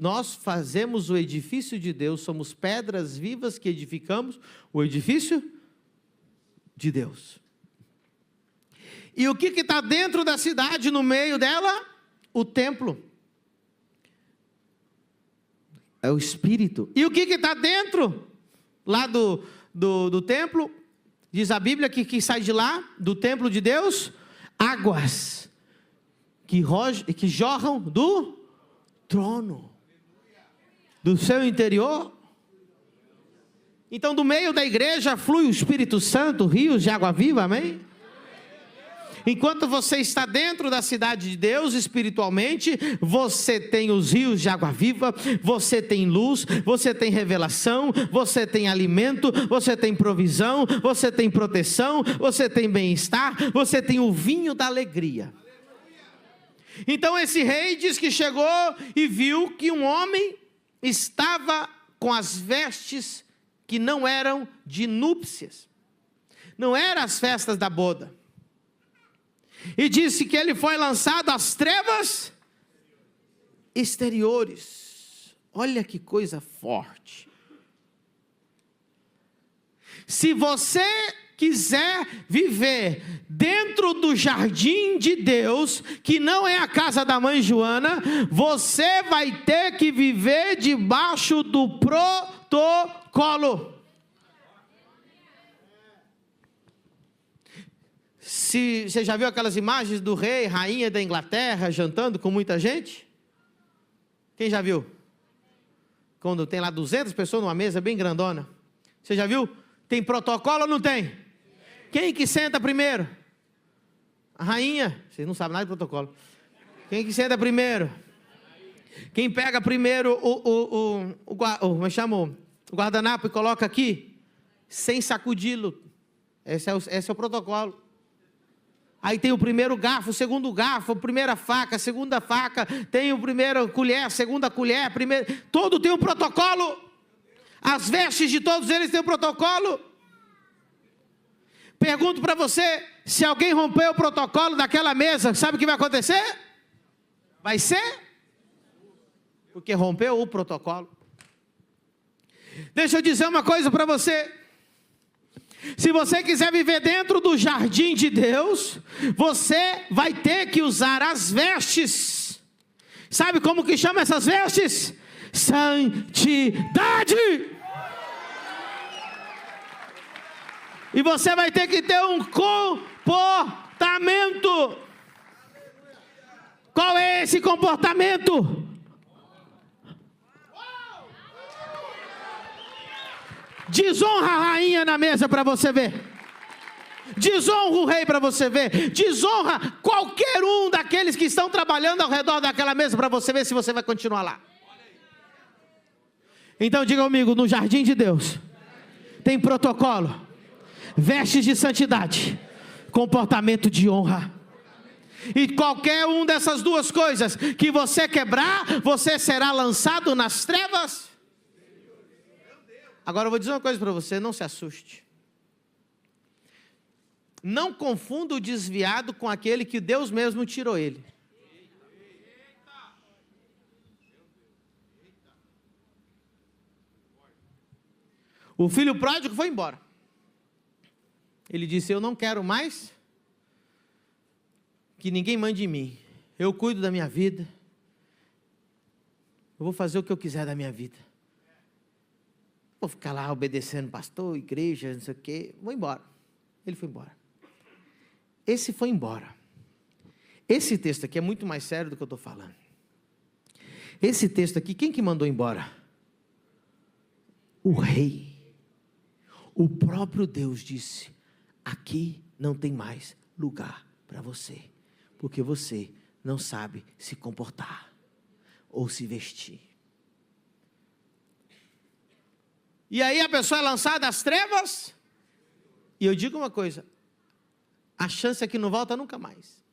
nós fazemos o edifício de Deus, somos pedras vivas que edificamos o edifício de Deus. E o que está dentro da cidade, no meio dela? O templo. É o Espírito. E o que está dentro, lá do templo? Diz a Bíblia que sai de lá, do templo de Deus, águas que jorram do trono, do seu interior. Então, do meio da igreja flui o Espírito Santo, rios de água viva, amém? Enquanto você está dentro da cidade de Deus espiritualmente, você tem os rios de água viva, você tem luz, você tem revelação, você tem alimento, você tem provisão, você tem proteção, você tem bem-estar, você tem o vinho da alegria. Então esse rei diz que chegou e viu que um homem estava com as vestes que não eram de núpcias, não eram as festas da boda. E disse que ele foi lançado às trevas exteriores. Olha que coisa forte. Se você quiser viver dentro do jardim de Deus, que não é a casa da mãe Joana, você vai ter que viver debaixo do protocolo. Você já viu aquelas imagens do rei, rainha da Inglaterra, jantando com muita gente? Quem já viu? Quando tem lá 200 pessoas numa mesa bem grandona. Você já viu? Tem protocolo ou não tem? Quem que senta primeiro? A rainha. Vocês não sabem nada de protocolo. Quem que senta primeiro? Quem pega primeiro o guardanapo e coloca aqui, sem sacudi-lo. Esse é o protocolo. Aí tem o primeiro garfo, o segundo garfo, a primeira faca, a segunda faca, tem o primeiro colher, a segunda colher, todo tem um protocolo. As vestes de todos eles têm um protocolo. Pergunto para você, se alguém romper o protocolo daquela mesa, sabe o que vai acontecer? Vai ser? Porque rompeu o protocolo. Deixa eu dizer uma coisa para você. Se você quiser viver dentro do jardim de Deus, você vai ter que usar as vestes. Sabe como que chama essas vestes? Santidade. E você vai ter que ter um comportamento. Qual é esse comportamento? Desonra a rainha na mesa para você ver. Desonra o rei para você ver. Desonra qualquer um daqueles que estão trabalhando ao redor daquela mesa para você ver se você vai continuar lá. Então diga comigo, no jardim de Deus tem protocolo, vestes de santidade, comportamento de honra. E qualquer um dessas duas coisas que você quebrar, você será lançado nas trevas. Agora eu vou dizer uma coisa para você, não se assuste. Não confunda o desviado com aquele que Deus mesmo tirou ele. O filho pródigo foi embora. Ele disse, eu não quero mais que ninguém mande em mim. Eu cuido da minha vida. Eu vou fazer o que eu quiser da minha vida. Vou ficar lá obedecendo pastor, igreja, não sei o quê. Vou embora. Ele foi embora. Esse foi embora. Esse texto aqui é muito mais sério do que eu estou falando. Esse texto aqui, quem que mandou embora? O rei. O próprio Deus disse, aqui não tem mais lugar para você. Porque você não sabe se comportar ou se vestir. E aí a pessoa é lançada às trevas. E eu digo uma coisa, a chance é que não volta nunca mais.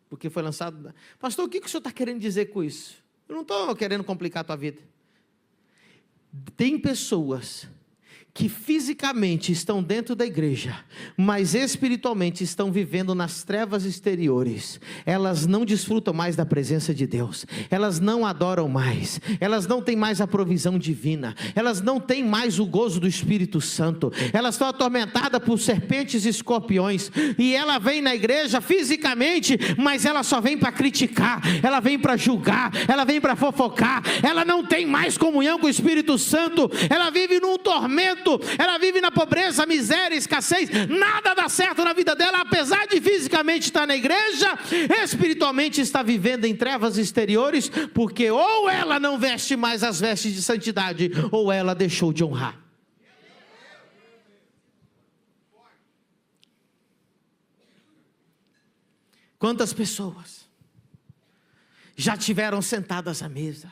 Porque foi lançado... Pastor, o que o senhor está querendo dizer com isso? Eu não estou querendo complicar a tua vida. Tem pessoas que fisicamente estão dentro da igreja, mas espiritualmente estão vivendo nas trevas exteriores. Elas não desfrutam mais da presença de Deus, elas não adoram mais, elas não têm mais a provisão divina, elas não têm mais o gozo do Espírito Santo, elas estão atormentadas por serpentes e escorpiões, e ela vem na igreja fisicamente, mas ela só vem para criticar, ela vem para julgar, ela vem para fofocar, ela não tem mais comunhão com o Espírito Santo, ela vive num tormento, ela vive na pobreza, miséria, escassez, nada dá certo na vida dela, apesar de fisicamente estar na igreja, espiritualmente está vivendo em trevas exteriores, porque ou ela não veste mais as vestes de santidade, ou ela deixou de honrar. Quantas pessoas já tiveram sentadas à mesa?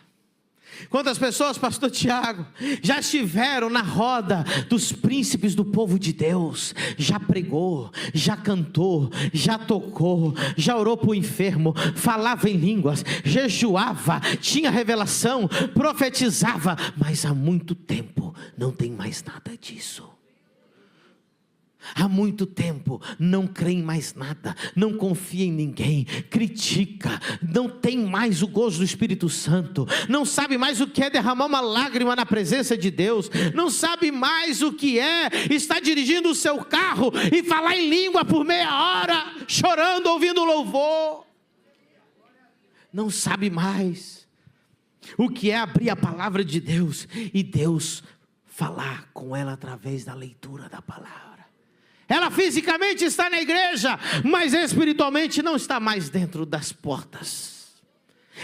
Quantas pessoas, pastor Tiago, já estiveram na roda dos príncipes do povo de Deus, já pregou, já cantou, já tocou, já orou para o enfermo, falava em línguas, jejuava, tinha revelação, profetizava, mas há muito tempo não tem mais nada disso. Há muito tempo não crê em mais nada, não confia em ninguém, critica, não tem mais o gozo do Espírito Santo, não sabe mais o que é derramar uma lágrima na presença de Deus, não sabe mais o que é estar dirigindo o seu carro e falar em língua por meia hora, chorando, ouvindo louvor. Não sabe mais o que é abrir a palavra de Deus e Deus falar com ela através da leitura da palavra. Ela fisicamente está na igreja, mas espiritualmente não está mais dentro das portas,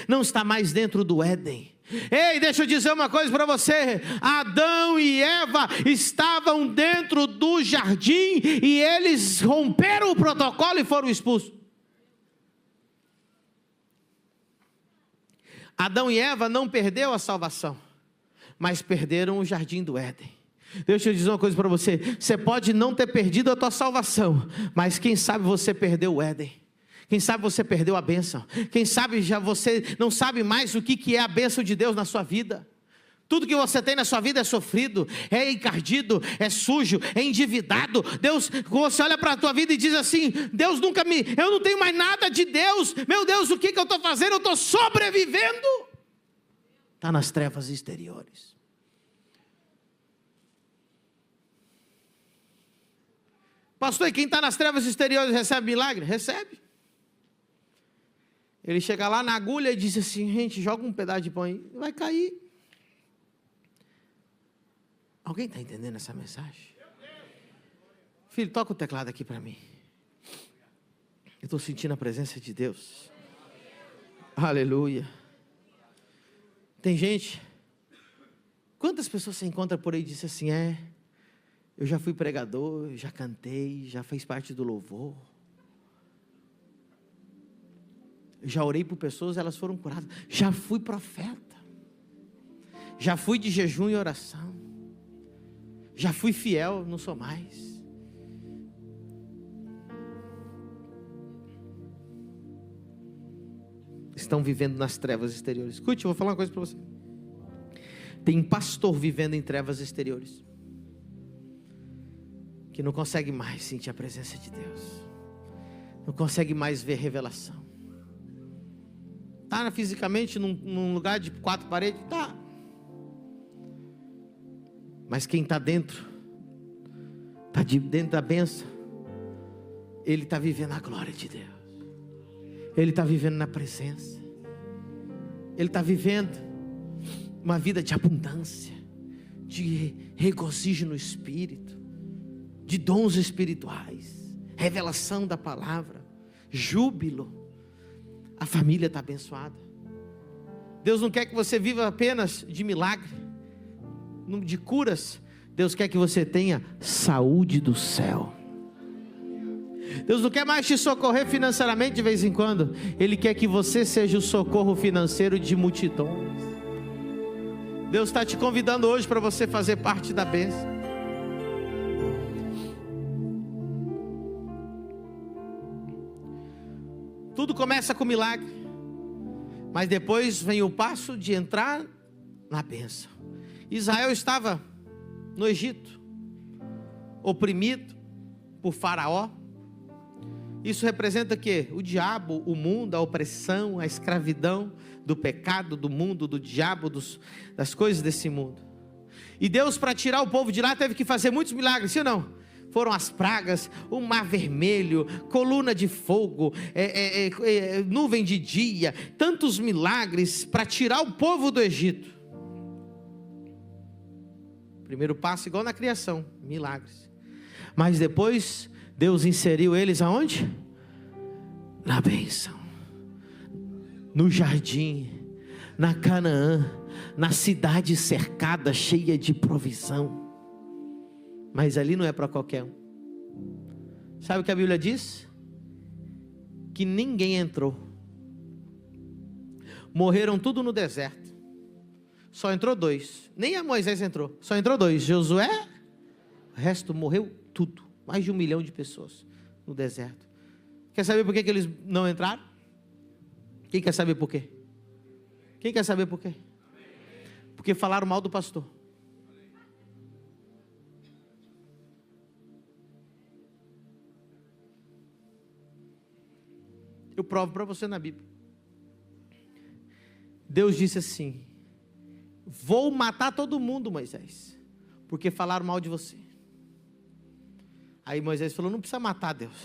não está mais dentro do Éden. Ei, deixa eu dizer uma coisa para você, Adão e Eva estavam dentro do jardim, e eles romperam o protocolo e foram expulsos. Adão e Eva não perderam a salvação, mas perderam o jardim do Éden. Deixa eu dizer uma coisa para você, você pode não ter perdido a tua salvação, mas quem sabe você perdeu o Éden. Quem sabe você perdeu a bênção. Quem sabe já você não sabe mais o que é a bênção de Deus na sua vida. Tudo que você tem na sua vida é sofrido, é encardido, é sujo, é endividado. Deus, você olha para a tua vida e diz assim, Deus eu não tenho mais nada de Deus. Meu Deus, o que eu estou fazendo? Eu estou sobrevivendo. Está nas trevas exteriores. Pastor, e quem está nas trevas exteriores recebe milagre? Recebe. Ele chega lá na agulha e diz assim, gente, joga um pedaço de pão aí, vai cair. Alguém está entendendo essa mensagem? Filho, toca o teclado aqui para mim. Eu estou sentindo a presença de Deus. Aleluia. Tem gente, quantas pessoas você encontra por aí e diz assim, eu já fui pregador, já cantei, já fiz parte do louvor. Já orei por pessoas, elas foram curadas. Já fui profeta. Já fui de jejum e oração. Já fui fiel, não sou mais. Estão vivendo nas trevas exteriores. Escute, eu vou falar uma coisa para você. Tem pastor vivendo em trevas exteriores, que não consegue mais sentir a presença de Deus. Não consegue mais ver revelação. Está fisicamente num lugar de 4 paredes? Está. Mas quem está dentro, está dentro da bênção, ele está vivendo a glória de Deus. Ele está vivendo na presença. Ele está vivendo uma vida de abundância, de regozijo no Espírito, de dons espirituais, revelação da palavra, júbilo. A família está abençoada. Deus não quer que você viva apenas de milagre, de curas. Deus quer que você tenha saúde do céu. Deus não quer mais te socorrer financeiramente de vez em quando. Ele quer que você seja o socorro financeiro de multidões. Deus está te convidando hoje para você fazer parte da bênção. Tudo começa com milagre, mas depois vem o passo de entrar na bênção. Israel estava no Egito, oprimido por Faraó. Isso representa o quê? O diabo, o mundo, a opressão, a escravidão do pecado, do mundo, do diabo, das coisas desse mundo. E Deus, para tirar o povo de lá, teve que fazer muitos milagres, sim ou não? Foram as pragas, o mar vermelho, coluna de fogo, nuvem de dia, tantos milagres para tirar o povo do Egito. Primeiro passo, igual na criação, milagres. Mas depois, Deus inseriu eles aonde? Na bênção, no jardim, na Canaã, na cidade cercada, cheia de provisão. Mas ali não é para qualquer um. Sabe o que a Bíblia diz? Que ninguém entrou. Morreram tudo no deserto. Só entrou 2. Nem a Moisés entrou. Só entrou 2. Josué, o resto morreu tudo. Mais de 1 milhão de pessoas no deserto. Quer saber por que eles não entraram? Quem quer saber por quê? Quem quer saber por quê? Porque falaram mal do pastor. Eu provo para você na Bíblia. Deus disse assim: vou matar todo mundo, Moisés, porque falaram mal de você. Aí Moisés falou: não precisa matar, Deus.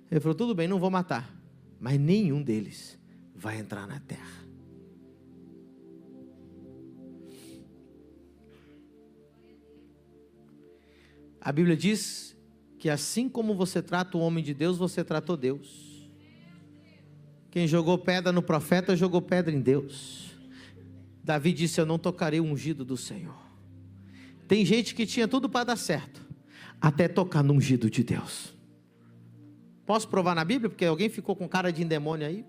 Ele falou: tudo bem, não vou matar, mas nenhum deles vai entrar na terra. A Bíblia diz que assim como você trata o homem de Deus, você tratou Deus. Quem jogou pedra no profeta, jogou pedra em Deus. Davi disse: eu não tocarei o ungido do Senhor. Tem gente que tinha tudo para dar certo, até tocar no ungido de Deus. Posso provar na Bíblia? Porque alguém ficou com cara de endemônio aí.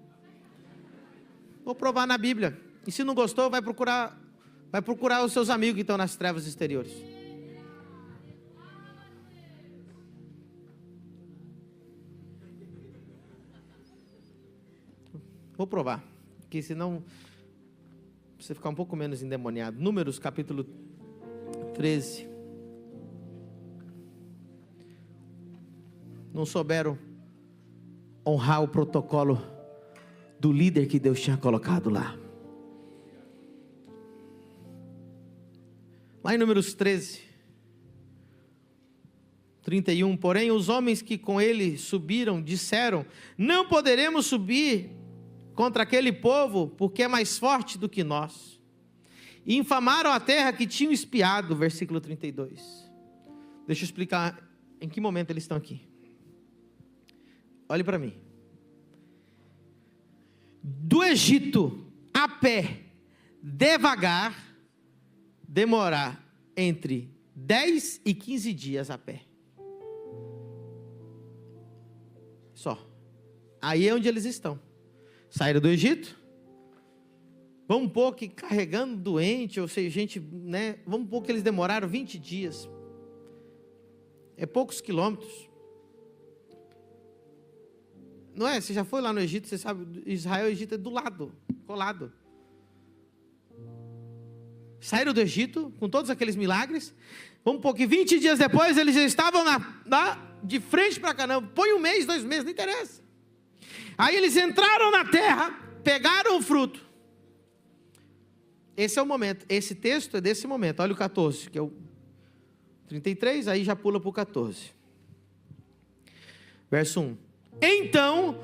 Vou provar na Bíblia. E se não gostou, vai procurar os seus amigos que estão nas trevas exteriores. Vou provar, porque senão você ficar um pouco menos endemoniado. Números capítulo 13. Não souberam honrar o protocolo do líder que Deus tinha colocado lá. Lá em Números 13, 31, porém os homens que com ele subiram disseram: não poderemos subir contra aquele povo, porque é mais forte do que nós. E infamaram a terra que tinham espiado, versículo 32. Deixa eu explicar em que momento eles estão aqui. Olhe para mim. Do Egito a pé, devagar, demorar entre 10 e 15 dias a pé. Só. Aí é onde eles estão. Saíram do Egito. Vamos pôr que carregando doente, ou seja, gente, né? Vamos pôr que eles demoraram 20 dias. É poucos quilômetros. Não é? Você já foi lá no Egito, você sabe, Israel e o Egito é do lado, colado. Saíram do Egito com todos aqueles milagres. Vamos pôr que 20 dias depois eles já estavam de frente para Canaã. Põe 1 mês, 2 meses, não interessa. Aí eles entraram na terra, pegaram o fruto. Esse é o momento, esse texto é desse momento. Olha o 14, que é o 33, aí já pula para o 14. Verso 1. Então,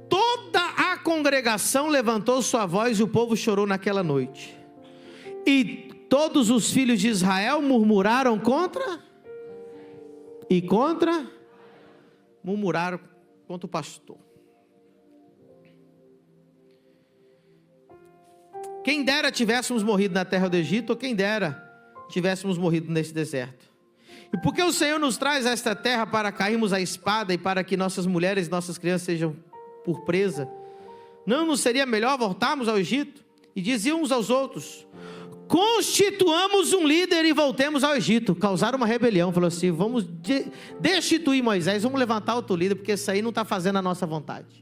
toda a congregação levantou sua voz e o povo chorou naquela noite. E todos os filhos de Israel murmuraram murmuraram contra o pastor. Quem dera tivéssemos morrido na terra do Egito, ou quem dera tivéssemos morrido nesse deserto. E porque o Senhor nos traz a esta terra para cairmos à espada e para que nossas mulheres e nossas crianças sejam por presa, não nos seria melhor voltarmos ao Egito? E diziam uns aos outros: constituamos um líder e voltemos ao Egito. Causaram uma rebelião, falou assim: vamos destituir Moisés, vamos levantar outro líder, porque esse aí não está fazendo a nossa vontade.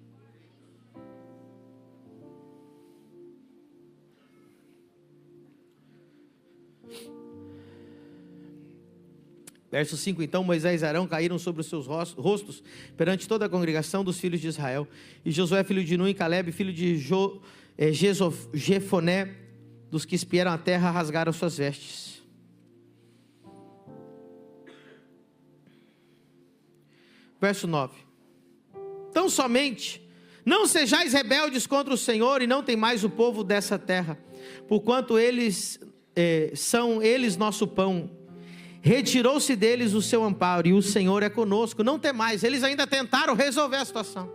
Verso 5, então Moisés e Arão caíram sobre os seus rostos perante toda a congregação dos filhos de Israel. E Josué, filho de Nun, e Caleb, filho de Jefoné, dos que espiaram a terra, rasgaram suas vestes. Verso 9. Tão somente, não sejais rebeldes contra o Senhor, e não temais o povo dessa terra, porquanto eles são eles nosso pão. Retirou-se deles o seu amparo, e o Senhor é conosco. Não temais. Eles ainda tentaram resolver a situação.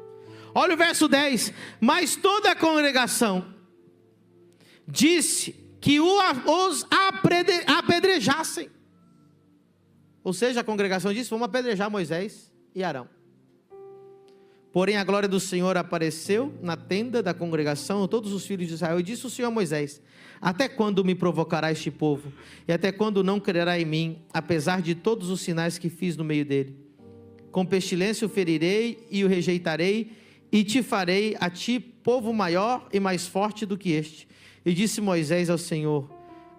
Olha o verso 10. Mas toda a congregação disse que os apedrejassem. Ou seja, a congregação disse: vamos apedrejar Moisés e Arão. Porém a glória do Senhor apareceu na tenda da congregação, todos os filhos de Israel, e disse o Senhor a Moisés: até quando me provocará este povo? E até quando não crerá em mim, apesar de todos os sinais que fiz no meio dele? Com pestilência o ferirei e o rejeitarei, e te farei a ti povo maior e mais forte do que este. E disse Moisés ao Senhor: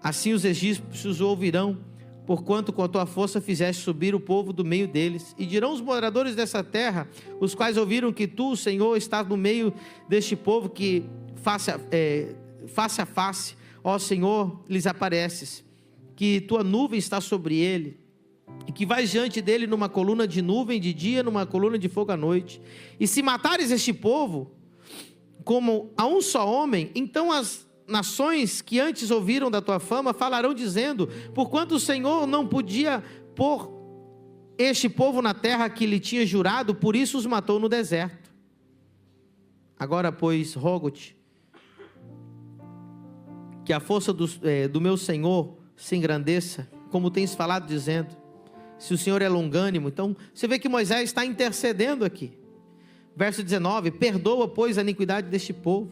assim os egípcios o ouvirão, porquanto com a tua força fizeste subir o povo do meio deles. E dirão os moradores dessa terra, os quais ouviram que tu, o Senhor, estás no meio deste povo, que face a face, ó Senhor, lhes apareces, que tua nuvem está sobre ele, e que vais diante dele numa coluna de nuvem de dia, numa coluna de fogo à noite. E se matares este povo como a um só homem, então as nações que antes ouviram da tua fama falarão dizendo: porquanto o Senhor não podia pôr este povo na terra que lhe tinha jurado, por isso os matou no deserto. Agora, pois, rogo-te que a força do meu Senhor se engrandeça, como tens falado, dizendo: se o Senhor é longânimo. Então, você vê que Moisés está intercedendo aqui. Verso 19: perdoa, pois, a iniquidade deste povo,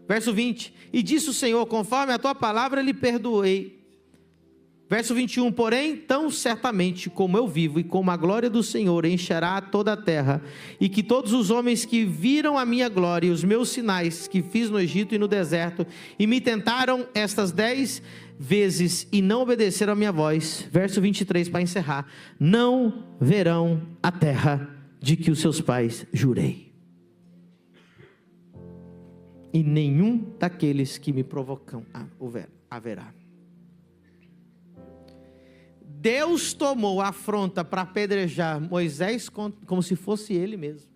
Verso 20: e disse o Senhor, conforme a tua palavra lhe perdoei. Verso 21: porém, tão certamente como eu vivo e como a glória do Senhor encherá toda a terra, e que todos os homens que viram a minha glória e os meus sinais que fiz no Egito e no deserto, e me tentaram estas 10 vezes e não obedeceram a minha voz. Verso 23, para encerrar: não verão a terra de que os seus pais jurei, e nenhum daqueles que me provocam haverá. Deus tomou a afronta para apedrejar Moisés como se fosse ele mesmo.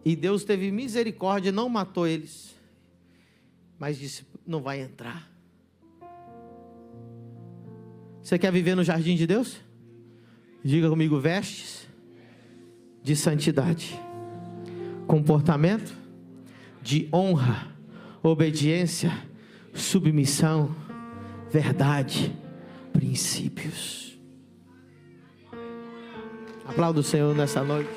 E Deus teve misericórdia, não matou eles, mas disse: não vai entrar. Você quer viver no jardim de Deus? Diga comigo: vestes de santidade, comportamento de honra, obediência, submissão, verdade, princípios. Aplauda o Senhor nessa noite.